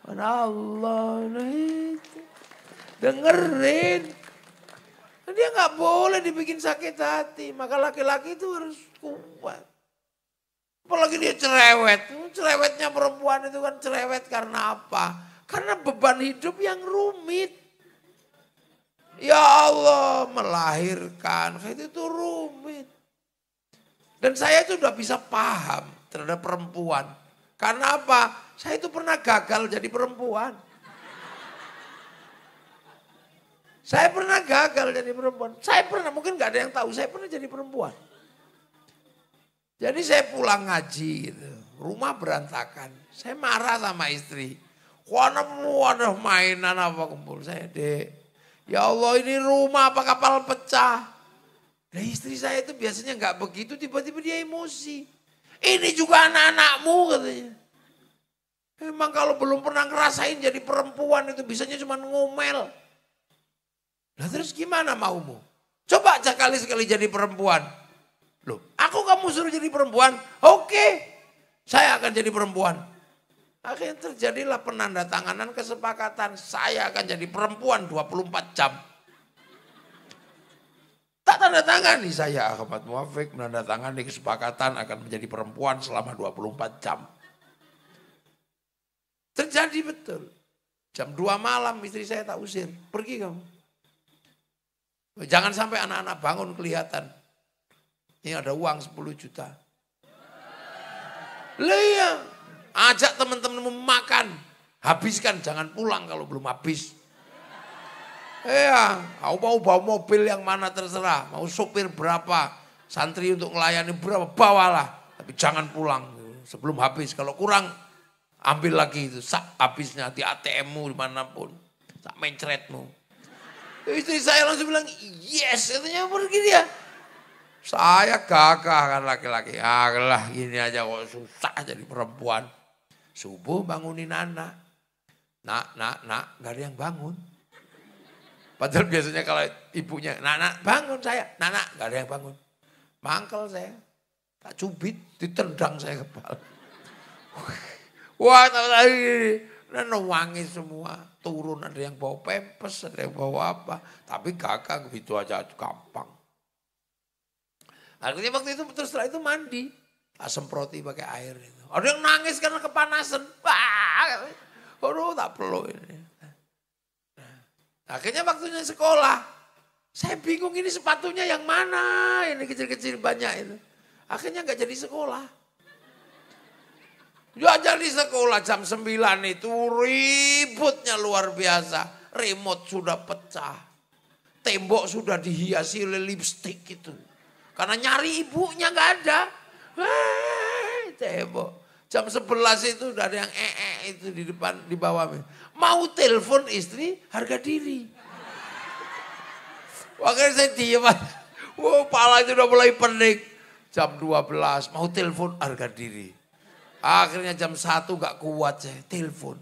Allah itu. Dengerin. Dia nggak boleh dibikin sakit hati. Maka laki-laki itu harus kuat. Apalagi dia cerewet. Cerewetnya perempuan itu kan cerewet karena apa? Karena beban hidup yang rumit. Ya Allah, melahirkan. Itu rumit. Dan saya itu udah bisa paham terhadap perempuan. Karena apa? Saya itu pernah gagal jadi perempuan. Saya pernah gagal jadi perempuan. Saya pernah, mungkin gak ada yang tahu, saya pernah jadi perempuan. Jadi saya pulang ngaji gitu. Rumah berantakan. Saya marah sama istri. Ada mainan apa kumpul. Saya, Dek, ya Allah ini rumah apa kapal pecah. Nah istri saya itu biasanya gak begitu, tiba-tiba dia emosi. Ini juga anak-anakmu katanya. Emang kalau belum pernah ngerasain jadi perempuan itu bisanya cuma ngomel. Nah terus gimana maumu? Coba sekali-sekali jadi perempuan. Loh, aku kamu suruh jadi perempuan? Oke, saya akan jadi perempuan. Akhirnya terjadilah penandatanganan kesepakatan. Saya akan jadi perempuan 24 jam. Tak tanda tangani saya Ahmad Muafiq menandatangani kesepakatan akan menjadi perempuan selama 24 jam. Terjadi betul. Jam 2 malam istri saya tak usir. Pergi kamu. Jangan sampai anak-anak bangun kelihatan. Ini ada uang 10 juta. Lah iya, ajak teman-temanmu makan. Habiskan, jangan pulang kalau belum habis. Iya, aku mau bawa mobil yang mana terserah. Mau sopir berapa, santri untuk melayani berapa, bawalah. Tapi jangan pulang sebelum habis. Kalau kurang, ambil lagi itu. Sak habisnya di ATM-mu dimanapun. Sak mencretmu. Istri saya langsung bilang, yes, katanya pergi dia. Saya gagah kan laki-laki. Lah gini aja kok susah jadi perempuan. Subuh bangunin anak. Nak, gak ada yang bangun. Padahal biasanya kalau ibunya, nak, bangun saya. Nak, gak ada yang bangun. Mangkel saya. Tak cubit, ditendang saya kepala. Wah, tak lagi. Wangi semua. Turun ada yang bawa pempes, ada yang bawa apa. Tapi gagah begitu aja gampang. Akhirnya waktu itu terus setelah itu mandi. Semproti pakai air itu. Ada yang nangis karena kepanasan. Aduh tak perlu ini. Akhirnya waktunya sekolah. Saya bingung ini sepatunya yang mana. Ini kecil-kecil banyak itu. Akhirnya gak jadi sekolah. Ya jadi sekolah jam 9 itu ributnya luar biasa. Remote sudah pecah. Tembok sudah dihiasi oleh lipstik itu. Karena nyari ibunya gak ada. Tembok. Jam 11 itu udah ada yang itu di depan, di bawah. Mau telepon istri harga diri. Makanya saya diem. Wah, palanya udah mulai pening. Jam 12 mau telepon harga diri. Akhirnya jam 1 gak kuat saya telepon.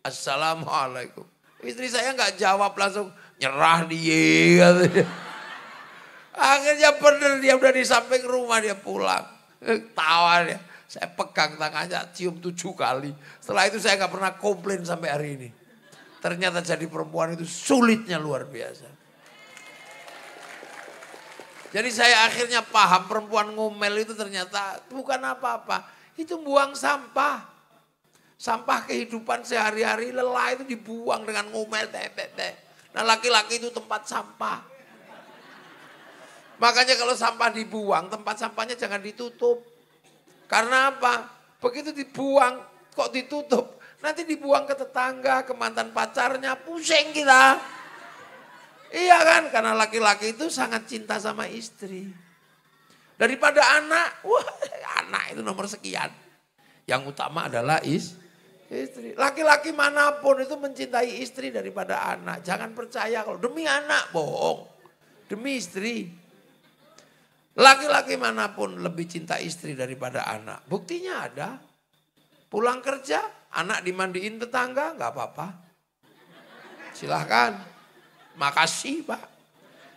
Assalamualaikum. Istri saya gak jawab langsung nyerah dia. Akhirnya bener dia udah di samping rumah dia pulang. Tawa dia. Saya pegang tangannya cium 7 kali. Setelah itu saya gak pernah komplain sampai hari ini. Ternyata jadi perempuan itu sulitnya luar biasa. Jadi saya akhirnya paham perempuan ngomel itu ternyata bukan apa-apa. Itu buang sampah. Sampah kehidupan sehari-hari lelah itu dibuang dengan ngomel. Nah laki-laki itu tempat sampah. Makanya kalau sampah dibuang, tempat sampahnya jangan ditutup. Karena apa? Begitu dibuang, kok ditutup? Nanti dibuang ke tetangga, ke mantan pacarnya, pusing kita. Iya kan? Karena laki-laki itu sangat cinta sama istri. Daripada anak, wah anak itu nomor sekian. Yang utama adalah istri. Laki-laki manapun itu mencintai istri daripada anak. Jangan percaya kalau demi anak bohong. Demi istri. Laki-laki manapun lebih cinta istri daripada anak. Buktinya ada. Pulang kerja, anak dimandiin tetangga, gak apa-apa. Silahkan. Makasih Pak.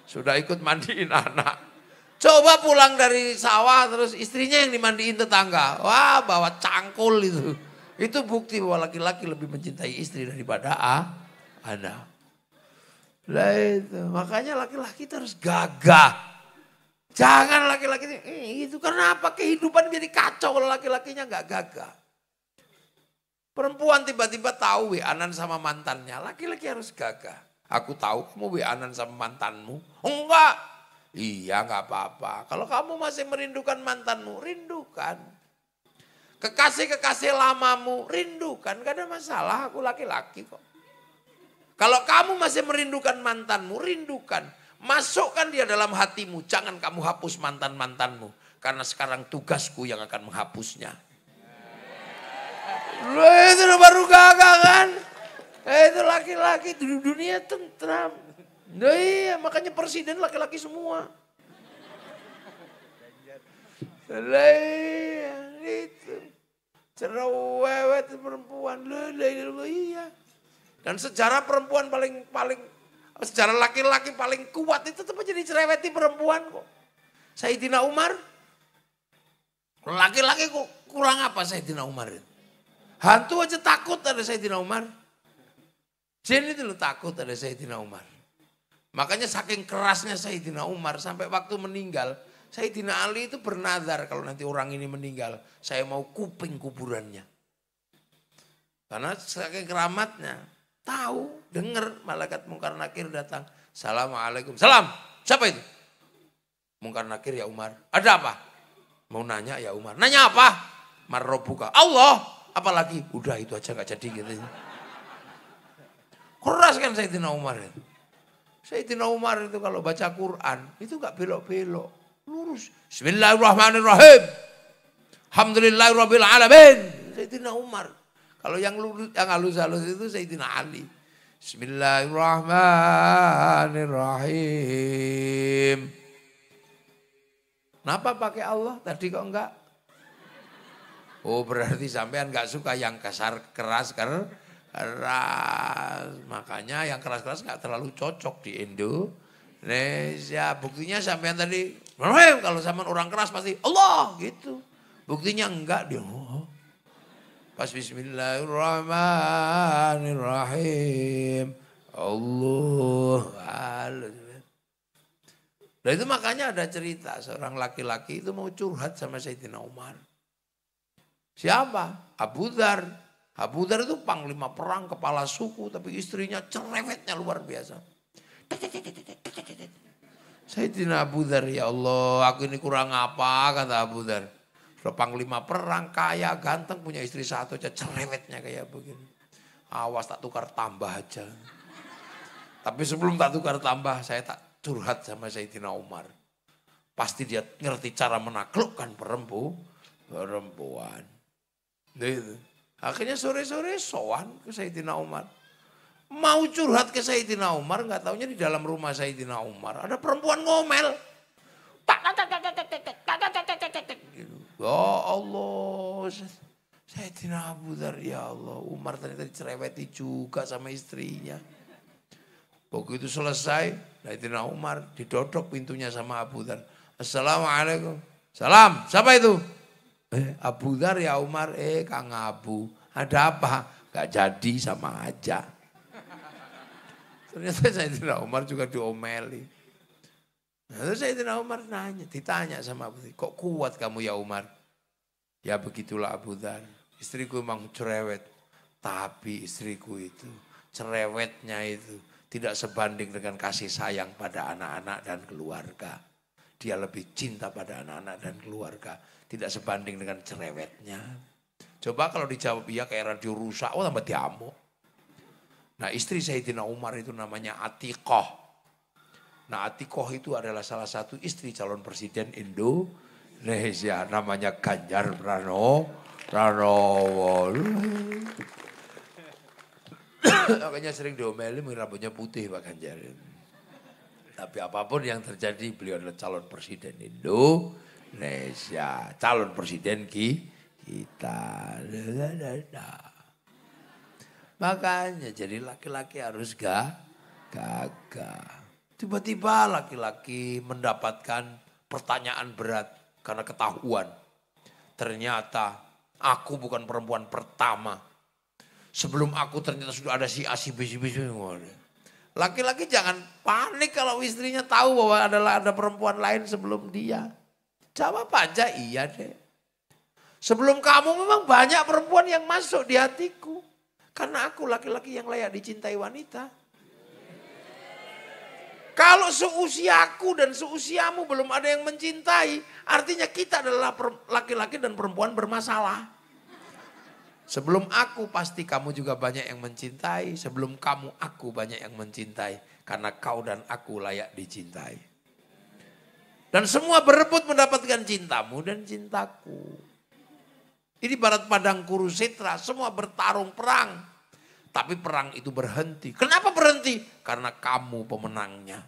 Sudah ikut mandiin anak. Coba pulang dari sawah terus istrinya yang dimandiin tetangga. Wah bawa cangkul itu. Itu bukti bahwa laki-laki lebih mencintai istri daripada anak. Lah itu, makanya laki-laki itu harus gagah. Jangan laki-laki itu, kenapa kehidupan jadi kacau kalau laki-lakinya nggak gagah. Perempuan tiba-tiba tahu WA-an sama mantannya, laki-laki harus gagah. Aku tahu kamu WA-an sama mantanmu. Enggak. Iya nggak apa-apa. Kalau kamu masih merindukan mantanmu, rindukan. Kekasih-kekasih lamamu, rindukan. Gak ada masalah, aku laki-laki kok. Kalau kamu masih merindukan mantanmu, rindukan. Masukkan dia dalam hatimu. Jangan kamu hapus mantan-mantanmu. Karena sekarang tugasku yang akan menghapusnya. Loh, itu baru gagah kan? Itu laki-laki di dunia tentram. Nah, iya, makanya presiden laki-laki semua. Iya, itu. Cerewet perempuan. Iya. Dan sejarah perempuan sejarah laki-laki paling kuat itu tetap jadi cereweti perempuan kok. Sayyidina Umar. Laki-laki kok kurang apa Sayyidina Umar itu? Hantu aja takut ada Sayyidina Umar. Jin itu lo takut ada Sayyidina Umar. Makanya saking kerasnya Sayyidina Umar sampai waktu meninggal. Sayyidina Ali itu bernazar kalau nanti orang ini meninggal. Saya mau kuping kuburannya. Karena saking keramatnya. Tahu, dengar malaikat Mungkar Nakir datang. Assalamualaikum. Salam. Siapa itu? Mungkar Nakir ya Umar. Ada apa? Mau nanya ya Umar. Nanya apa? Marrobuka. Allah. Apalagi? Udah itu aja gak jadi gitu. Keras kan Sayyidina Umar itu. Sayyidina Umar itu kalau baca Quran. Itu gak belok-belok. Lurus. Bismillahirrahmanirrahim. Alhamdulillahirabbil alamin. Sayyidina Umar. Kalau yang lurus, yang halus-halus itu Sayyidina Ali. Bismillahirrahmanirrahim. Kenapa pakai Allah? Tadi kok enggak? Oh berarti sampean enggak suka yang kasar, keras. Makanya yang keras-keras enggak terlalu cocok di Indonesia. Buktinya sampean tadi, kalau sampean orang keras pasti Allah gitu. Buktinya enggak dia. Pas bismillahirrahmanirrahim. Allah. Nah itu makanya ada cerita seorang laki-laki itu mau curhat sama Sayyidina Umar. Siapa? Abu Dhar. Abu Dhar itu panglima perang, kepala suku, tapi istrinya cerewetnya luar biasa. Sayyidina Abu Dhar, ya Allah aku ini kurang apa, kata Abu Dhar. Panglima perang, kaya, ganteng, punya istri satu aja, cerewetnya kayak begini. Awas tak tukar tambah aja. Tapi sebelum tak tukar tambah, saya tak curhat sama Sayyidina Umar. Pasti dia ngerti cara menaklukkan perempuan. Gitu. Akhirnya sore-sore sowan ke Sayyidina Umar. Mau curhat ke Sayyidina Umar, nggak taunya di dalam rumah Sayyidina Umar ada perempuan ngomel. Ya Allah, Sayyidina Abu Dhar, ya Allah, Umar ternyata dicereweti juga sama istrinya. Begitu selesai, Sayyidina Umar didodok pintunya sama Abu Dhar. Assalamualaikum. Salam, siapa itu? Abu Dhar ya Umar, Kang Abu, ada apa? Gak jadi sama aja. Ternyata Sayyidina Umar juga diomeli. Nah, terus Sayyidina Umar ditanya sama Abu Dhar, kok kuat kamu ya Umar? Ya begitulah Abu Dhar, istriku memang cerewet. Tapi istriku itu, cerewetnya itu tidak sebanding dengan kasih sayang pada anak-anak dan keluarga. Dia lebih cinta pada anak-anak dan keluarga. Tidak sebanding dengan cerewetnya. Coba kalau dijawab iya kayak radio rusak, oh tambah diamuk. Nah istri Sayyidina Umar itu namanya Atiqah. Nah Atiqah itu adalah salah satu istri calon presiden Indonesia. Namanya Ganjar Pranowo. Makanya sering diomelin rambutnya putih Pak Ganjar. Tapi apapun yang terjadi beliau adalah calon presiden Indonesia. Calon presiden kita. Makanya jadi laki-laki harus gagah. Tiba-tiba laki-laki mendapatkan pertanyaan berat karena ketahuan. Ternyata aku bukan perempuan pertama. Sebelum aku ternyata sudah ada si A, si B, si B. Laki-laki jangan panik kalau istrinya tahu bahwa ada perempuan lain sebelum dia. Jawab aja iya deh. Sebelum kamu memang banyak perempuan yang masuk di hatiku. Karena aku laki-laki yang layak dicintai wanita. Kalau seusiaku dan seusiamu belum ada yang mencintai, artinya kita adalah laki-laki dan perempuan bermasalah. Sebelum aku pasti kamu juga banyak yang mencintai. Sebelum kamu aku banyak yang mencintai. Karena kau dan aku layak dicintai. Dan semua berebut mendapatkan cintamu dan cintaku. Ini barat padang Kurusetra. Semua bertarung perang. Tapi perang itu berhenti. Kenapa berhenti? Karena kamu pemenangnya.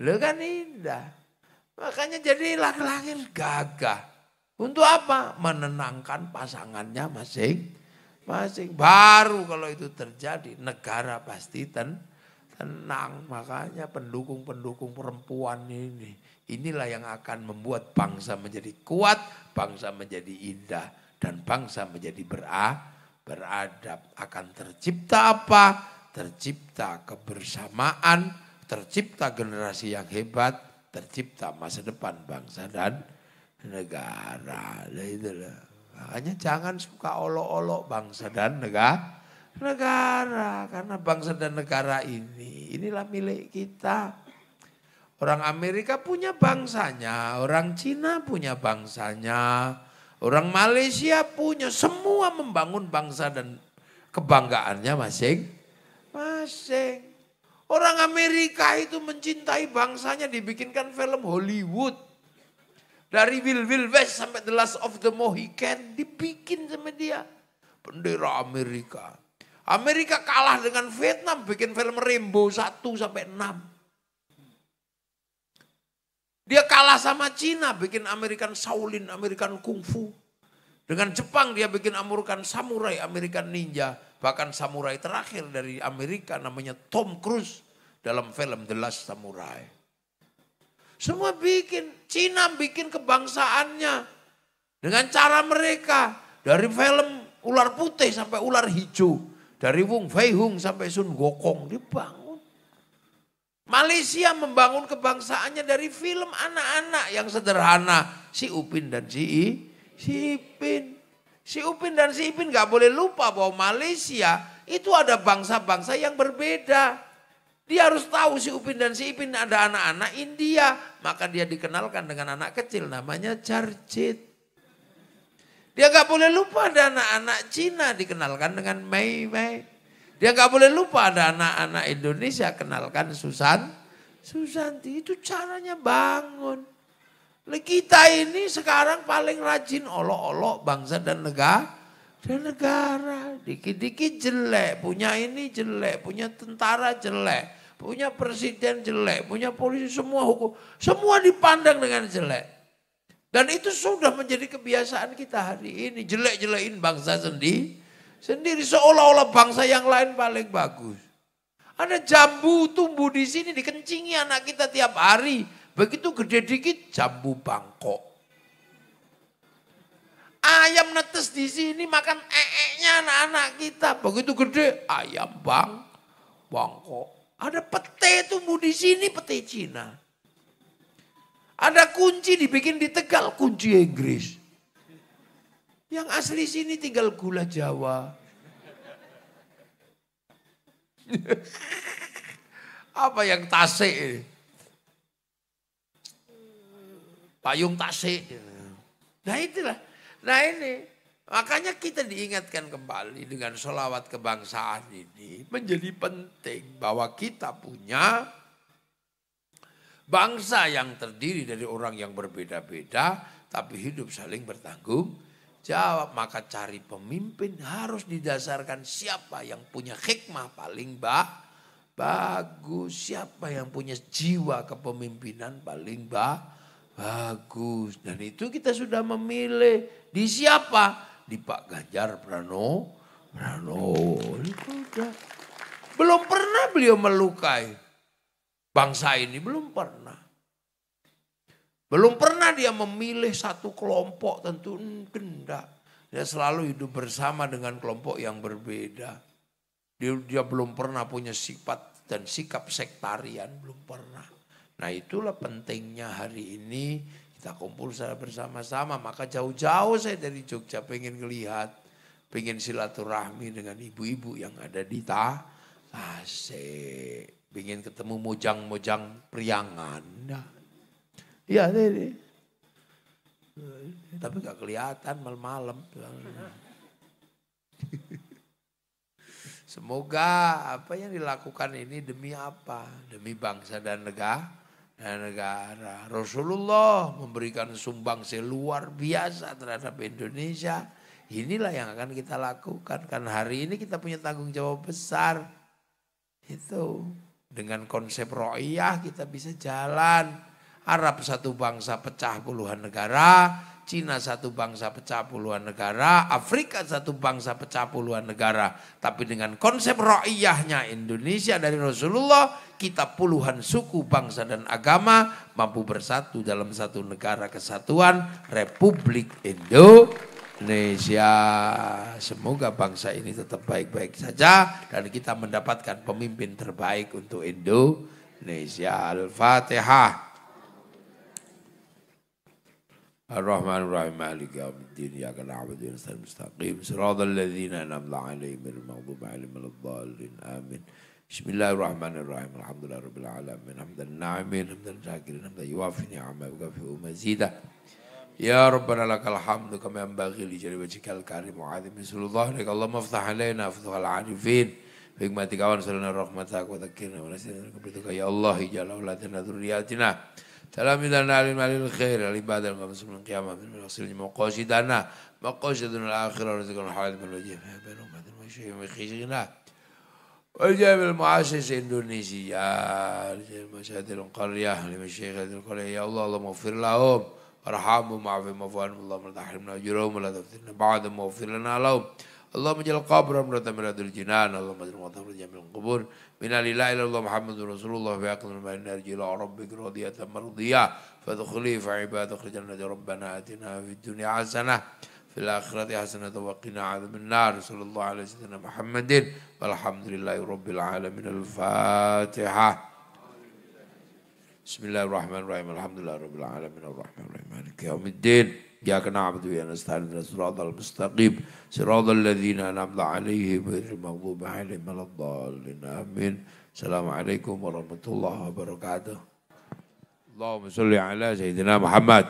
Lo kan indah. Makanya jadi laki-laki gagah. Untuk apa? Menenangkan pasangannya masing-masing. Baru kalau itu terjadi, negara pasti tenang. Makanya pendukung-pendukung perempuan ini. Inilah yang akan membuat bangsa menjadi kuat, bangsa menjadi indah. Dan bangsa menjadi beradab. Akan tercipta apa? Tercipta kebersamaan, tercipta generasi yang hebat, tercipta masa depan bangsa dan negara. Itulah. Makanya jangan suka olok-olok bangsa dan negara. Karena bangsa dan negara inilah milik kita. Orang Amerika punya bangsanya, orang Cina punya bangsanya, orang Malaysia punya, semua membangun bangsa dan kebanggaannya masing-masing. Orang Amerika itu mencintai bangsanya, dibikinkan film Hollywood. Dari Wild West sampai The Last of the Mohican dibikin sama dia. Bendera Amerika. Amerika kalah dengan Vietnam bikin film Rainbow 1 sampai 6. Dia kalah sama Cina bikin American Shaolin, American Kung Fu. Dengan Jepang dia bikin American Samurai, American Ninja. Bahkan samurai terakhir dari Amerika namanya Tom Cruise dalam film The Last Samurai. Semua bikin, Cina bikin kebangsaannya dengan cara mereka. Dari film ular putih sampai ular hijau. Dari Wong Fei Hung sampai Sun Gokong dibangun. Malaysia membangun kebangsaannya dari film anak-anak yang sederhana. Si Upin dan si Ipin. Si Upin dan si Ipin gak boleh lupa bahwa Malaysia itu ada bangsa-bangsa yang berbeda. Dia harus tahu si Upin dan si Ipin ada anak-anak India. Maka dia dikenalkan dengan anak kecil namanya Jarjit. Dia gak boleh lupa ada anak-anak Cina dikenalkan dengan Mei Mei. Dia gak boleh lupa ada anak-anak Indonesia kenalkan Susanti. Itu caranya bangun. Kita ini sekarang paling rajin olok-olok bangsa dan negara. Dikit-dikit jelek, punya ini jelek, punya tentara jelek. Punya presiden jelek, punya polisi, semua hukum. Semua dipandang dengan jelek. Dan itu sudah menjadi kebiasaan kita hari ini. Jelek-jelekin bangsa sendiri. Seolah-olah bangsa yang lain paling bagus. Ada jambu tumbuh di sini, dikencingi anak kita tiap hari. Begitu gede dikit, jambu Bangkok. Ayam netes di sini makan nya anak-anak kita. Begitu gede, ayam Bangkok. Ada pete tumbuh di sini, pete Cina. Ada kunci dibikin di Tegal, kunci Inggris. Yang asli sini tinggal gula Jawa. Apa yang tasik? Payung tasik. Nah itulah. Nah ini. Makanya kita diingatkan kembali dengan sholawat kebangsaan ini menjadi penting bahwa kita punya bangsa yang terdiri dari orang yang berbeda-beda tapi hidup saling bertanggung jawab. Maka cari pemimpin harus didasarkan siapa yang punya hikmah paling bagus, siapa yang punya jiwa kepemimpinan paling bagus. Dan itu kita sudah memilih di siapa? Di Pak Ganjar Pranowo. Belum pernah beliau melukai bangsa ini, belum pernah. Belum pernah dia memilih satu kelompok tentu, enggak. Dia selalu hidup bersama dengan kelompok yang berbeda. Dia belum pernah punya sifat dan sikap sektarian, belum pernah. Nah itulah pentingnya hari ini kita kumpul secara bersama-sama. Maka jauh-jauh saya dari Jogja pengen ngelihat, pengen silaturahmi dengan ibu-ibu yang ada di Tasik. Pengen ketemu mojang-mojang Priangan. Iya, tapi gak kelihatan malam-malam. Semoga apa yang dilakukan ini demi apa? Demi bangsa dan negara. Rasulullah memberikan sumbangsi luar biasa terhadap Indonesia. Inilah yang akan kita lakukan. Kan hari ini kita punya tanggung jawab besar. Itu dengan konsep ro'iyah kita bisa jalan. Arab satu bangsa pecah puluhan negara, Cina satu bangsa pecah puluhan negara, Afrika satu bangsa pecah puluhan negara. Tapi dengan konsep ro'iyahnya Indonesia dari Rasulullah, kita puluhan suku, bangsa dan agama mampu bersatu dalam satu negara kesatuan, Republik Indonesia. Semoga bangsa ini tetap baik-baik saja dan kita mendapatkan pemimpin terbaik untuk Indonesia. Al-Fatihah. Ar-Rahman Ar-Rahim Maliki Yawmiddin Iyyaka na'budu wa iyyaka nasta'in Shiratal ladzina an'amta 'alaihim ghairil maghdubi 'alaihim waladdallin. Amin. Bismillahirrahmanirrahim. Alhamdulillahirabbil alamin. Hamdan na'imin, hamdan syakirin, hamdan yuwafi ni'amahu wa yukafi'u mazidah. Ya Rabbana lakal hamdu kama yanbaghi li jalali wajhikal karim wa 'azimi sultanik. Allahumma iftah 'alaina futuhal 'arifin. Bi hikmatika wa sallallahu rahmataka wa dhakkirna wa nasina biduka ya Allah ij'al auladana dzurriyyatina تلاميذنا علم الخير العباد المقصود من قيامة من الأصل مقاصدنا مقاصدنا الآخرة ورزقنا الحلال من الوجه بينهم هذا المشي ومخيشنا والجامع المؤسس إندونيسيا المشاهد القرية لمشايخ هذه القرية يا الله اللهم اغفر لهم وارحمهم وعافهم وعافهم اللهم لا تحرمنا أجرهم ولا تفتنا بعدهم واغفر لنا لهم اللهم اجعل قبرهم روضة من رياض الجنان اللهم اجعل موتهم رجاء من القبور من لا اله الا الله محمد رسول الله في عقل ما نرجو الى ربك راضية مرضية فادخلي فعبادك الجنة ربنا اتنا في الدنيا حسنة في الآخرة حسنة وقنا عذاب النار صلى الله على سيدنا محمد والحمد لله رب العالمين. الفاتحة. بسم الله الرحمن الرحيم الحمد لله رب العالمين الرحمن الرحيم مالك يوم الدين إياك نعبد وإياك نستعين اهدنا الصراط المستقيم صراط الذين أنعمت عليهم غير المغضوب عليهم ولا الضالين آمين. السلام عليكم ورحمة الله وبركاته. اللهم صل على سيدنا محمد.